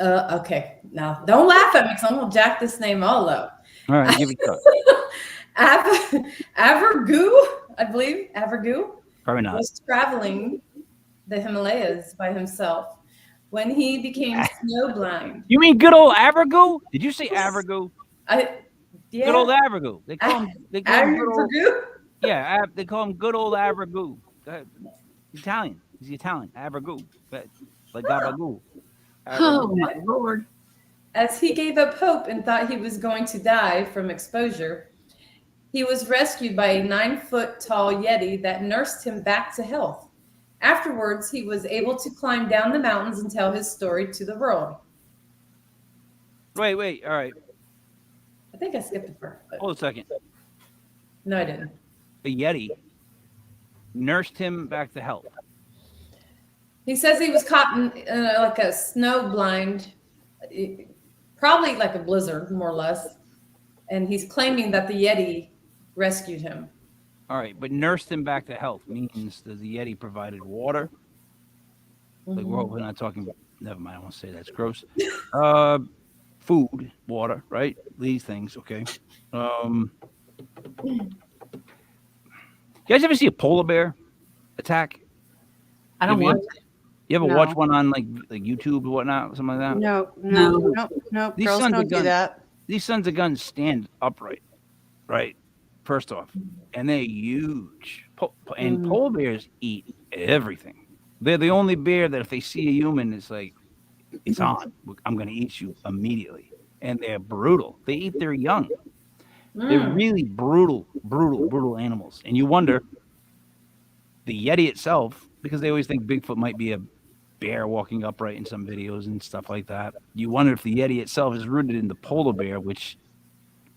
Okay, now don't laugh at me because I'm going to jack this name all up. All right, give it a shot. Avergu, I believe, Avergu Probably not. was traveling the Himalayas by himself when he became snowblind. You mean good old Avergoo? Did you say Avergoo? Yeah, Good old Avergoo. They call him. They call him good old, Avergu. yeah, they call him good old Avergoo. Italian. He's Italian. Avergoo. Like Gabagoo. Oh my Lord. As he gave up hope and thought he was going to die from exposure, he was rescued by a 9-foot tall Yeti that nursed him back to health. Afterwards, he was able to climb down the mountains and tell his story to the world. Wait. All right. I think I skipped the part. But Hold a second. no, I didn't. The Yeti nursed him back to health. He says he was caught in like a snow blind, probably like a blizzard, more or less. And he's claiming that the Yeti rescued him. All right, but nursed him back to health means that the Yeti provided water. Like we're not talking about. Never mind. I won't say that's gross. Food, water, right? These things. Okay. You guys ever see a polar bear attack? I don't want to. You ever No. watch one on like YouTube or whatnot, something like that? No. These Girls sons don't of do guns- that. These sons of guns stand upright, right? First off, and they're huge. And polar bears eat everything. They're the only bear that if they see a human, it's like, it's on. I'm going to eat you immediately. And they're brutal. They eat their young. They're really brutal animals. And you wonder, the Yeti itself, because they always think Bigfoot might be a bear walking upright in some videos and stuff like that. You wonder if the Yeti itself is rooted in the polar bear, which,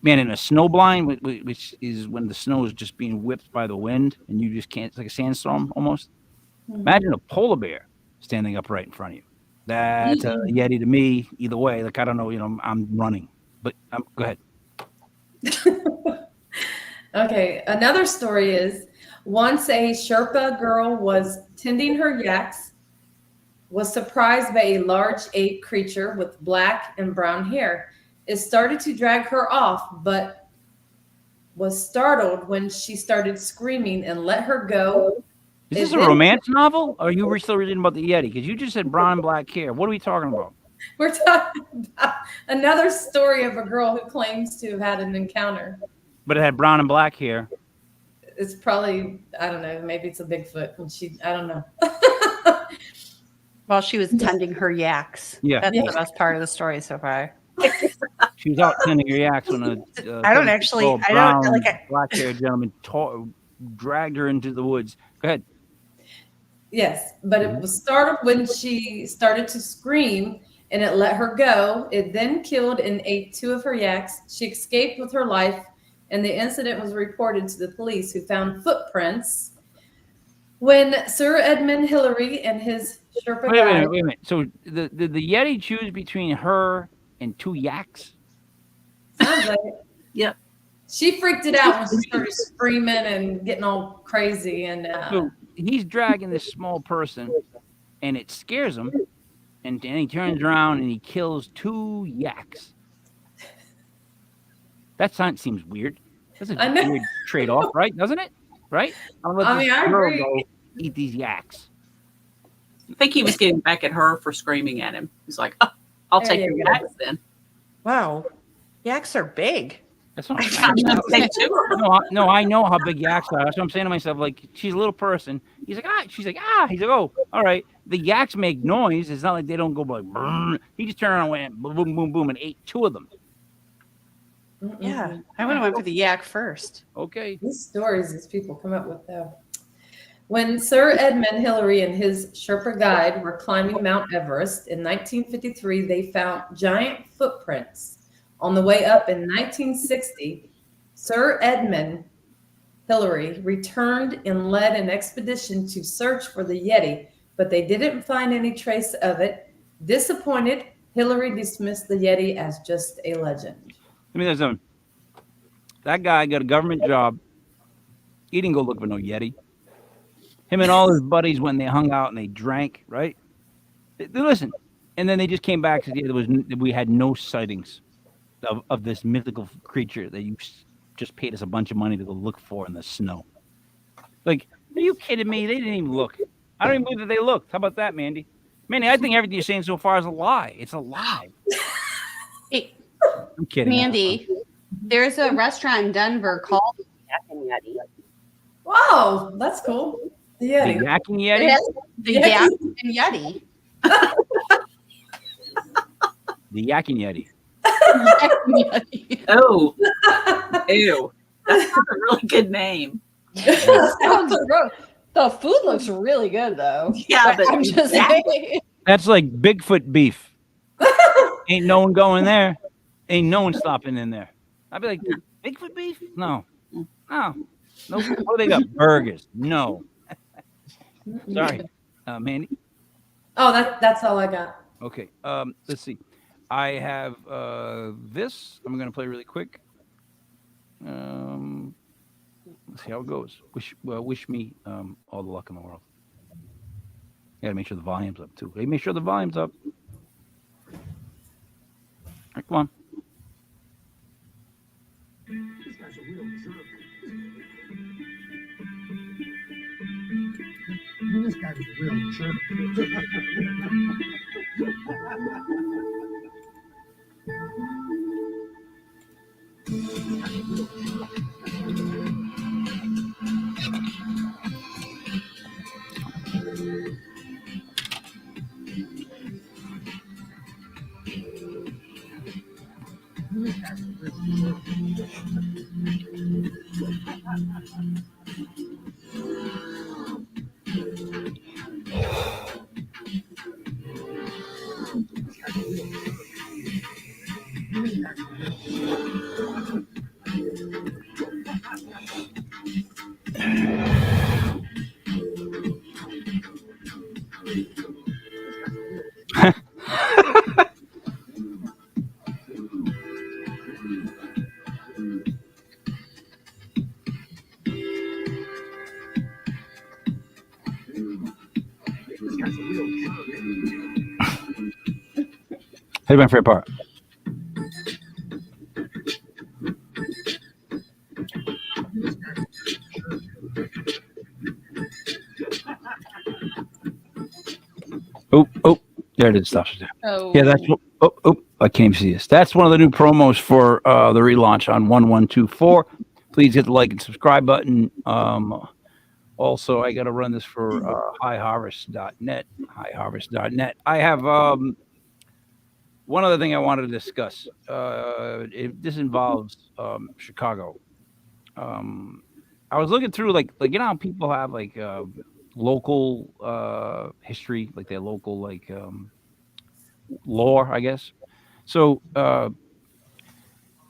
man, in a snow blind, which is when the snow is just being whipped by the wind and you just can't, it's like a sandstorm almost. Imagine a polar bear standing upright in front of you. That's a Yeti to me. Either way, like I don't know, I'm running, but go ahead. Okay, another story is once a Sherpa girl was tending her yaks, was surprised by a large ape creature with black and brown hair. It started to drag her off, but was startled when she started screaming and let her go. Is this a romance novel? Or are you still reading about the Yeti? Because you just said brown and black hair. What are we talking about? We're talking about another story of a girl who claims to have had an encounter. But it had brown and black hair. It's probably, I don't know, maybe it's a Bigfoot. And I don't know. While she was tending her yaks. Yeah. That's the best part of the story so far. She was out tending her yaks when I don't like it. black-haired gentleman dragged her into the woods. Go ahead. Yes, but it was startled when she started to scream and it let her go. It then killed and ate 2 of her yaks. She escaped with her life, and the incident was reported to the police, who found footprints. When Sir Edmund Hillary and his Sherpa Wait a minute. So the Yeti choose between her and 2 yaks? Sounds like it. Yep. She freaked it out when she started screaming and getting all crazy. And So he's dragging this small person, and it scares him, and then he turns around and he kills 2 yaks. That seems weird. That's I a know. weird trade-off, right? Doesn't it? Right? I'll let I this mean, I girl agree. go eat these yaks. I think he was getting back at her for screaming at him. He's like, oh, I'll There take you your go. yaks then. Wow. Yaks are big. That's what I'm I'm saying. gonna take 2. No, I know how big yaks are. That's what I'm saying to myself. Like, she's a little person. He's like, ah. She's like, ah. He's like, oh, all right. The yaks make noise. It's not like they don't go like. Brrr. He just turned around and went boom, boom, boom, boom, and ate 2 of them. Yeah. I would have went for the yak first. Okay. These stories these people come up with, though. When Sir Edmund Hillary and his Sherpa guide were climbing Mount Everest in 1953, they found giant footprints. On the way up in 1960, Sir Edmund Hillary returned and led an expedition to search for the Yeti, but they didn't find any trace of it. Disappointed, Hillary dismissed the Yeti as just a legend. Let me tell you something. That guy got a government job. He didn't go look for no Yeti. Him and all his buddies, when they hung out and they drank, right? Listen, and then they just came back to we had no sightings of this mythical creature that you just paid us a bunch of money to go look for in the snow. Like, are you kidding me? They didn't even look. I don't even believe that they looked. How about that, Mandy? Mandy, I think everything you're saying so far is a lie. It's a lie. Hey, I'm kidding. Mandy, there's a restaurant in Denver called Yak and Yeti. Wow, that's cool. The The Yeti. Yakking It Yeti? has the Yak and Yeti. The Yakking Yeti. Yak and Yeti. Oh, ew. That's not a really good name. Sounds gross. The food looks really good though. Yeah, but I'm just saying. That's like Bigfoot beef. Ain't no one going there. Ain't no one stopping in there. I'd be like, Bigfoot beef? No. No. What do they got? Burgers. No. Sorry. Mandy? Oh, that's all I got. Okay. Let's see. I have this. I'm going to play really quick. Let's see how it goes. Wish me all the luck in the world. Got to make sure the volume's up too. Hey, make sure the volume's up. All right, come on. This guy's a real jerk. This guy's a real jerk. This guy's a real jerk. Here's my favorite part. Oh, there it is. Stops there. Oh. Yeah, that's what. Oh, I can't even see this. That's one of the new promos for the relaunch on 1124. Please hit the like and subscribe button. Also, I got to run this for highharvest.net. Highharvest.net. I have one other thing I wanted to discuss. This involves Chicago. I was looking through like you know how people have like local history, like their local like lore, I guess. So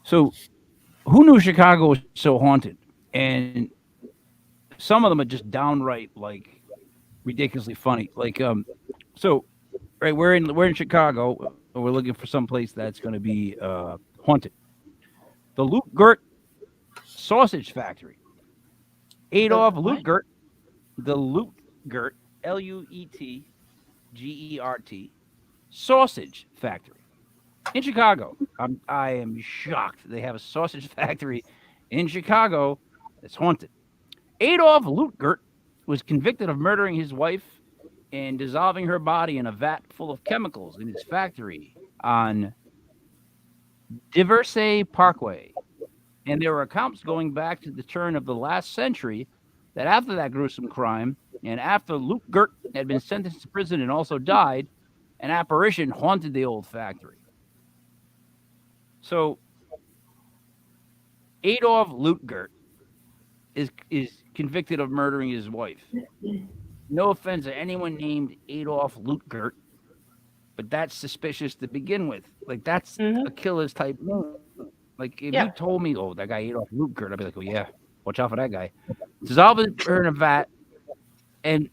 who knew Chicago was so haunted? And some of them are just downright like ridiculously funny. Like so right, we're in Chicago. We're looking for some place that's going to be haunted. The Lutgert Sausage Factory. Adolf Lutgert, the Luetgert, Luetgert, sausage factory in Chicago. I am shocked they have a sausage factory in Chicago that's haunted. Adolf Luetgert was convicted of murdering his wife and dissolving her body in a vat full of chemicals in his factory on Diversey Parkway. And there were accounts going back to the turn of the last century that after that gruesome crime, and after Luetgert had been sentenced to prison and also died, an apparition haunted the old factory. So Adolf Luetgert is convicted of murdering his wife. No offense to anyone named Adolf Luetgert, but that's suspicious to begin with. Like that's a killer's type name. Like if you told me, oh, that guy Adolf Luetgert, I'd be like, oh yeah, watch out for that guy. Dissolve her in a vat, and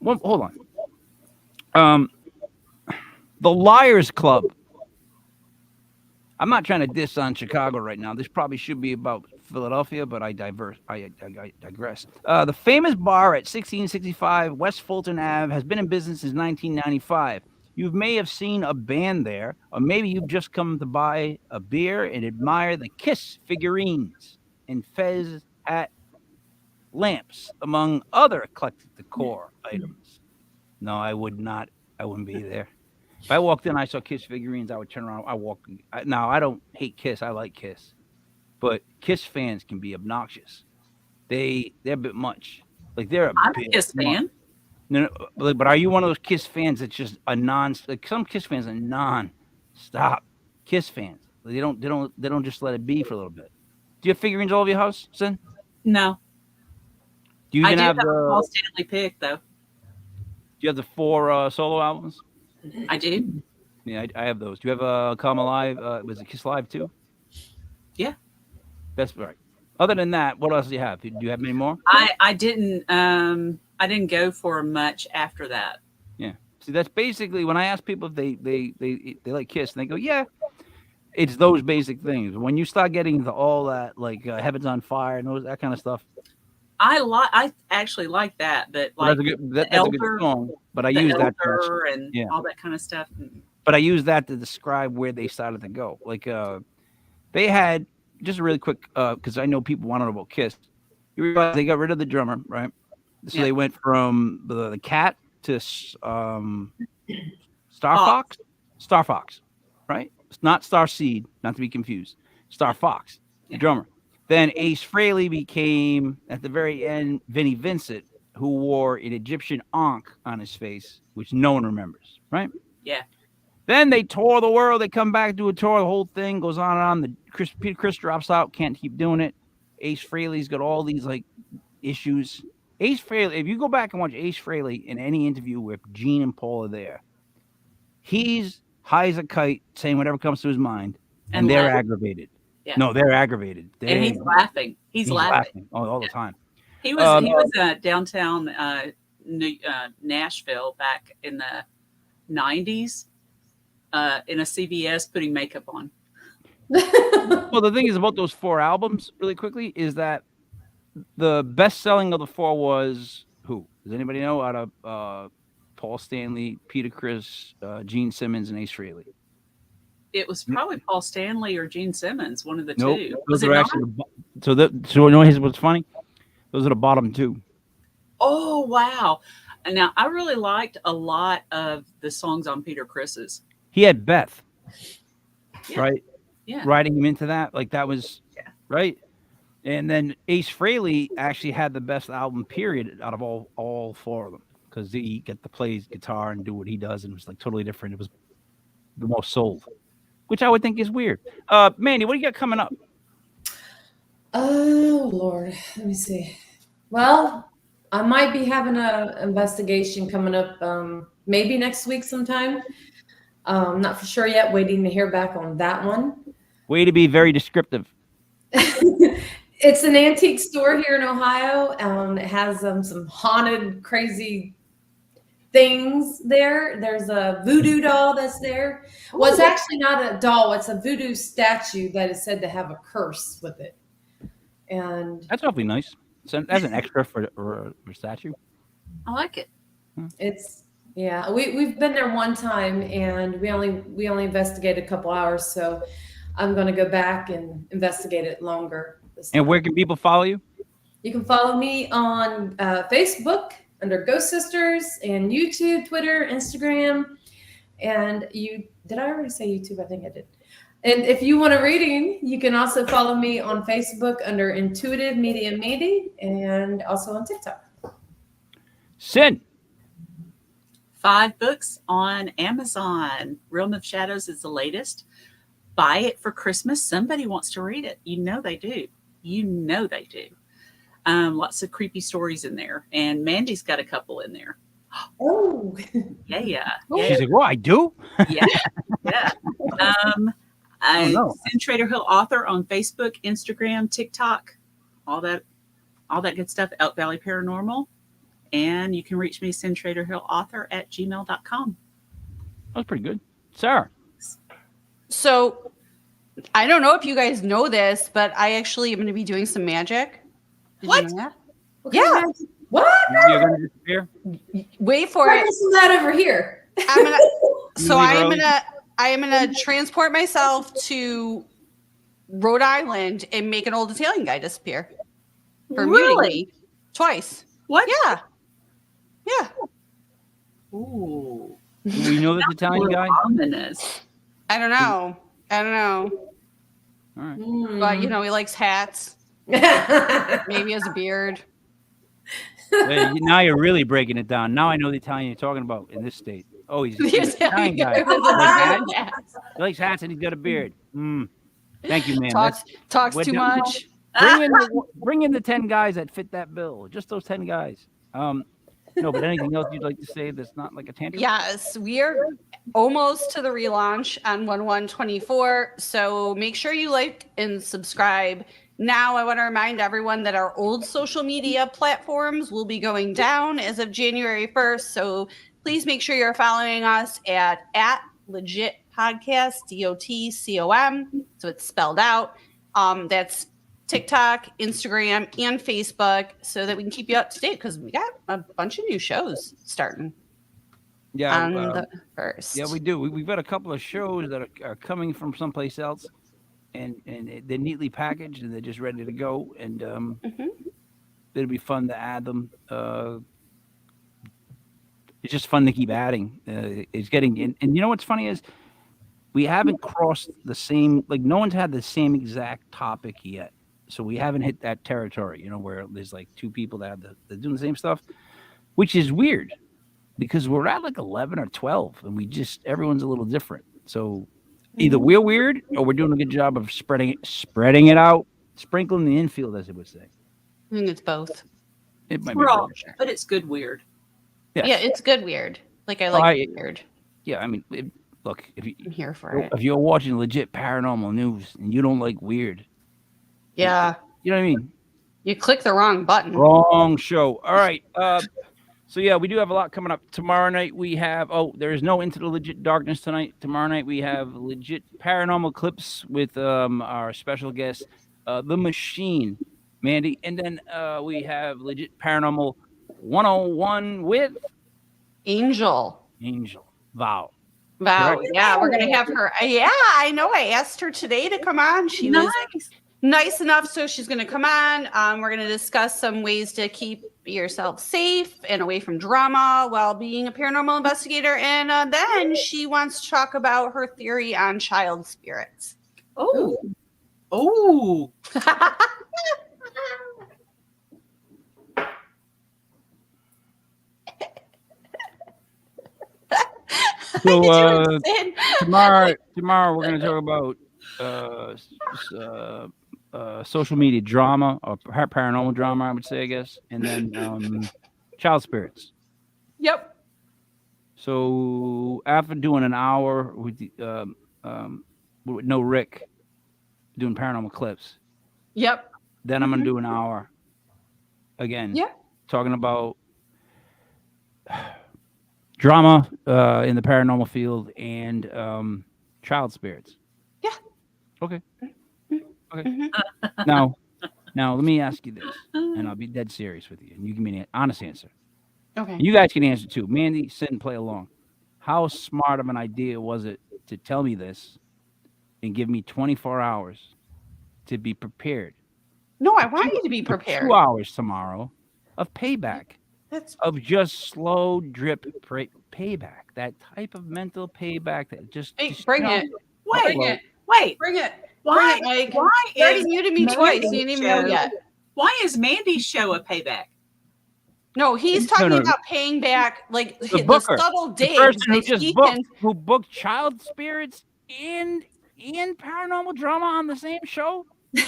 well, hold on. The Liars Club. I'm not trying to diss on Chicago right now. This probably should be about Philadelphia, but I digress. The famous bar at 1665 West Fulton Ave has been in business since 1995. You may have seen a band there, or maybe you've just come to buy a beer and admire the Kiss figurines and Fez hat lamps, among other eclectic decor items. No, I would not. I wouldn't be there. If I walked in, I saw Kiss figurines, I would turn around. Now, I don't hate Kiss. I like Kiss. But Kiss fans can be obnoxious. They're a bit much. Like, they're I'm a Kiss fan. No, but are you one of those Kiss fans that's just a like some Kiss fans are non-stop Kiss fans. They don't just let it be for a little bit. Do you have figurines all over your house, Sin? No. Do you even have a Paul Stanley pick though? Do you have the 4 solo albums? I do. Yeah, I have those. Do you have Come Alive? Was it Kiss Live too? Yeah. That's right. Other than that, what else do you have? Do you have any more? I didn't go for much after that. Yeah. See, that's basically when I ask people if they like Kiss, and they go, yeah. It's those basic things. When you start getting into all that, like Heaven's on Fire and that kind of stuff. I actually like that, but like that's a good song. But I use that and all that kind of stuff. But I use that to describe where they started to go. Like they had just really quick because I know people want to know about Kiss. You realize they got rid of the drummer, right? So they went from the Cat to Star Fox, right? It's not Star Seed, not to be confused. Star Fox, the drummer. Then Ace Frehley became, at the very end, Vinnie Vincent, who wore an Egyptian ankh on his face, which no one remembers, right? Yeah. Then they tour the world. They come back, do a tour. The whole thing goes on and on. Peter Criss drops out, can't keep doing it. Ace Frehley's got all these like issues. Ace Frehley, if you go back and watch Ace Frehley in any interview where Gene and Paul are there, he's high as a kite, saying whatever comes to his mind, and they're aggravated. Yeah. No, they're aggravated. And he's laughing. He's laughing all the time. He was downtown Nashville back in the 90s in a CVS putting makeup on. Well, the thing is about those 4 albums, really quickly, is that the best selling of the 4 was who? Does anybody know? Out of Paul Stanley, Peter Criss, Gene Simmons, and Ace Frehley. It was probably Paul Stanley or Gene Simmons, one of the two. Those are actually so you know what's funny? Those are the bottom 2. Oh wow! And now I really liked a lot of the songs on Peter Criss's. He had Beth, right? Yeah, writing him into that, like that was right. And then Ace Frehley actually had the best album period out of all 4 of them because he get to play his guitar and do what he does, and it was like totally different. It was the most sold. Which I would think is weird. Mandy, what do you got coming up? Oh, Lord. Let me see. Well, I might be having an investigation coming up maybe next week sometime. Not for sure yet. Waiting to hear back on that one. Way to be very descriptive. It's an antique store here in Ohio. It has some haunted, crazy things there. There's a voodoo doll that's there. Well, it's actually not a doll. It's a voodoo statue that is said to have a curse with it. And that's awfully nice. So that's an extra for statue. I like it. It's yeah. We've been there one time, and we only investigated a couple hours. So I'm going to go back and investigate it longer this And time. where can people follow you? You can follow me on Facebook under Ghost Sisters, and YouTube, Twitter, Instagram. And did I already say YouTube? I think I did. And if you want a reading, you can also follow me on Facebook under Intuitive Media Media, and also on TikTok. Sin. 5 books on Amazon. Realm of Shadows is the latest. Buy it for Christmas. Somebody wants to read it. You know they do. You know they do. Lots of creepy stories in there. And Mandy's got a couple in there. Oh, Yeah. She's like, "Well, I do." Yeah. no. Sin Trader Hill author on Facebook, Instagram, TikTok, all that good stuff. Elk Valley Paranormal. And you can reach me, sintraderhillauthor@gmail.com. That was pretty good, Sarah. So I don't know if you guys know this, but I actually am going to be doing some magic. Did What? you know that? okay. Yeah. What? You're gonna disappear. Wait for Why it. isn't that over here? I'm gonna, so leave I am early? gonna transport myself to Rhode Island and make an old Italian guy disappear for muting Really? me twice. What? Yeah. Yeah. Ooh. Do we know this Italian guy? Ominous. I don't know. All right. But you know, he likes hats. Maybe has a beard. Well, now you're really breaking it down. Now I know the Italian you're talking about in this state. Oh, he's an Italian guy. He likes hats and he's got a beard. Thank you, man. Talks we're too done. much. Bring in the 10 guys that fit that bill. Just those 10 guys. No, but anything else you'd like to say that's not like a tantrum? Yes, we are almost to the relaunch on 1/1/24. So make sure you like and subscribe. Now, I want to remind everyone that our old social media platforms will be going down as of January 1st. So please make sure you're following us at Legit Podcast, DOTCOM. So it's spelled out. That's TikTok, Instagram, and Facebook, so that we can keep you up to date, because we got a bunch of new shows starting Yeah. on the 1st. Yeah, we do. We've got a couple of shows that are coming from someplace else, and they're neatly packaged and they're just ready to go. And it'll be fun to add them. It's just fun to keep adding. It's getting and you know what's funny is we haven't crossed the same, like no one's had the same exact topic yet. So we haven't hit that territory, you know, where there's like 2 people that they're doing the same stuff, which is weird because we're at like 11 or 12 and everyone's a little different. So either we're weird or we're doing a good job of spreading it out, sprinkling the infield, as it would say. I think it's both. It might be We're all, both. but it's good weird. Yes. Yeah, it's good weird. Like I like weird. Yeah, I mean, look, I'm here for it. if you're watching legit paranormal news and you don't like weird, Yeah. you know what I mean? You click the wrong button. Wrong show. All right. So yeah, we do have a lot coming up. Tomorrow night we have there is no Into the Legit Darkness tonight. Tomorrow night we have legit paranormal clips with our special guest, The Machine, Mandy. And then we have legit paranormal 101 with Angel. Val. Wow. Correct. Yeah, we're gonna have her. Yeah, I know. I asked her today to come on. She was nice enough, so she's going to come on. We're going to discuss some ways to keep yourself safe and away from drama while being a paranormal investigator. And then she wants to talk about her theory on child spirits. Oh. So tomorrow we're going to talk about social media drama or paranormal drama, I would say, I guess, and then child spirits. Yep. So after doing an hour with no Rick doing paranormal clips, Yep. then I'm going to do an hour again. Yeah. Talking about drama in the paranormal field and child spirits. Yeah. Okay. Okay. Now Now, let me ask you this, and I'll be dead serious with you, and you give me an honest answer. Okay. And you guys can answer too. Mandy, sit and play along. How smart of an idea was it to tell me this and give me 24 hours to be prepared? No, I want you to be For prepared. 2 hours tomorrow of payback, That's of just slow drip payback. That type of mental payback that just bring it. Wait, Bring it. wait. Bring it. Why? Bring it, Mike. Why You already is muted me twice. You didn't even know show- yet. Why is Mandy's show a payback? No, he's talking no. about paying back like the booker, subtle the digs person who that just he booked, can. who booked child spirits and paranormal drama on the same show. It's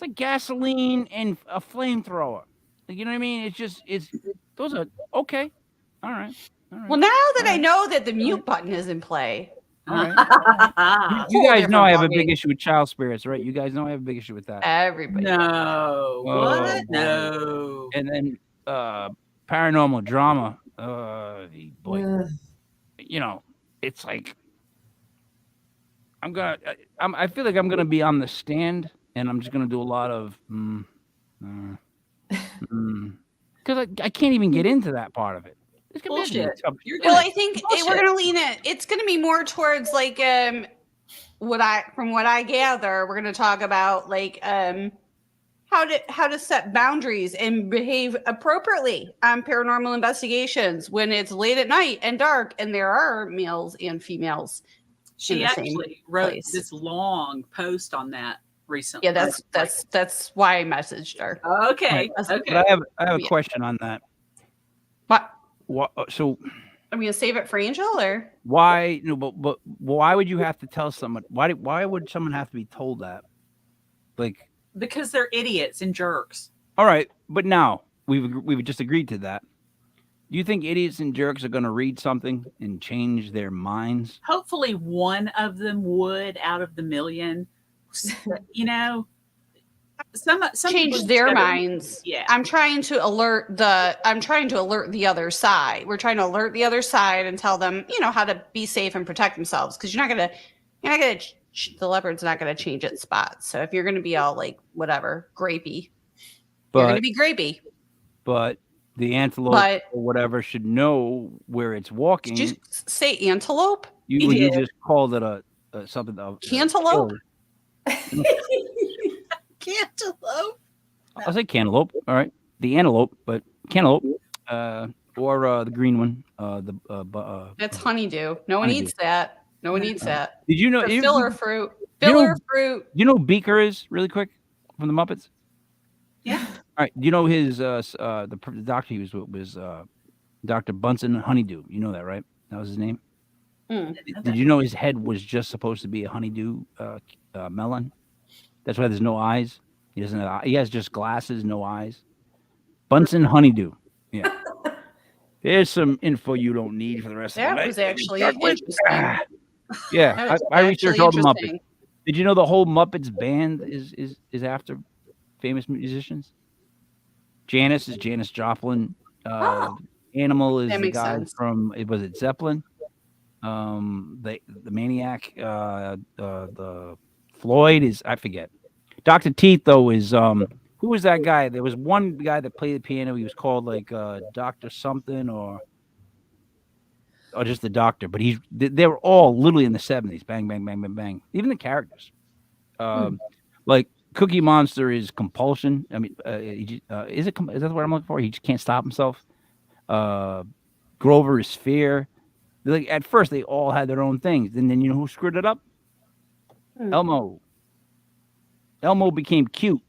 like gasoline and a flamethrower. You know what I mean? It's those are okay. All right. Well, now that I know that the mute button is in play, All right. You Whole guys know different I have a ballgame. big issue with child spirits, right? You guys know I have a big issue with that. everybody. No. Oh, What? boy. No. And then paranormal drama. Boy, you know, it's like I feel like I'm gonna be on the stand, and I'm just gonna do a lot of because I can't even get into that part of it. It's gonna be Bullshit. tough. You're Well, gonna, I think bullshit. we're gonna lean it. It's gonna be more towards like from what I gather, we're gonna talk about like how to set boundaries and behave appropriately on paranormal investigations when it's late at night and dark and there are males and females. She in the same actually wrote place. this long post on that recently. Yeah, that's why I messaged her. Okay. Right. Okay. But I have a Yeah. question on that. What? So I'm gonna save it for Angel or why? No, but why would you have to tell someone? Why would someone have to be told that? Like, Because they're idiots and jerks. all right, but now we've just agreed to that. Do you think idiots and jerks are going to read something and change their minds? Hopefully, one of them would out of the million. You know, some change people their just gotta- minds. Yeah. I'm trying to alert the other side. We're trying to alert the other side and tell them, how to be safe and protect themselves. Because you're not gonna the leopard's not gonna change its spots. So if you're gonna be all like whatever grapey, you're gonna But be grapey. but the antelope But or whatever should know where it's walking. did you say antelope? You Yeah. just called it a something of Cantaloupe? Cantaloupe. I'll say cantaloupe. All right, the antelope, but cantaloupe, or the green one. That's honeydew. No one Honeydew. eats that. No one eats that. Did you know? Or You filler fruit. you know- Filler fruit. know who Beaker is really quick from the Muppets? Yeah. All right. Do you know his the doctor he was with was Dr. Bunsen Honeydew? You know that, right? That was his name. Mm. Did you know his head was just supposed to be a honeydew melon? That's why there's no eyes. He doesn't have. He has just glasses, no eyes. Bunsen Honeydew. Yeah. There's some info you don't need for the rest of the That night. was actually Start with- interesting. Yeah, That was I researched actually all the Muppets. interesting. Did you know the whole Muppets band is after famous musicians? Janice is Janis Joplin. Animal is That the makes guy sense. from was it Zeppelin? The Maniac. The Floyd is I forget. Dr. Teeth though is who was that guy? There was one guy that played the piano. He was called like Doctor something or just the Doctor. But they were all literally in the 70s. Bang bang bang bang bang. Even the characters. Like Cookie Monster is compulsion. I mean, is that the word I'm looking for? He just can't stop himself. Grover is fear. Like at first, they all had their own things, and then you know who screwed it up? Elmo. Elmo became cute.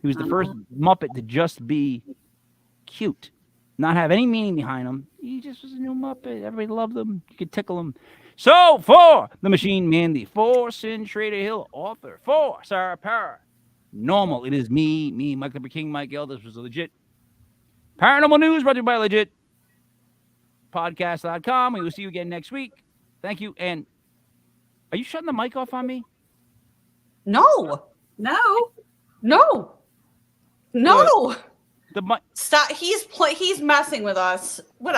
He was the first Muppet to just be cute, not have any meaning behind him. He just was a new Muppet. Everybody loved him. You could tickle him. So for the Machine Mandy, for Sin Trader Hill, author, for Sarah Paranormal, it is me, Mike the King, Mike Elders was legit. Paranormal News brought to you by Legit Podcast.com. We will see you again next week. Thank you. And are you shutting the mic off on me? No. No. No. No. The mic. Stop. He's messing with us. What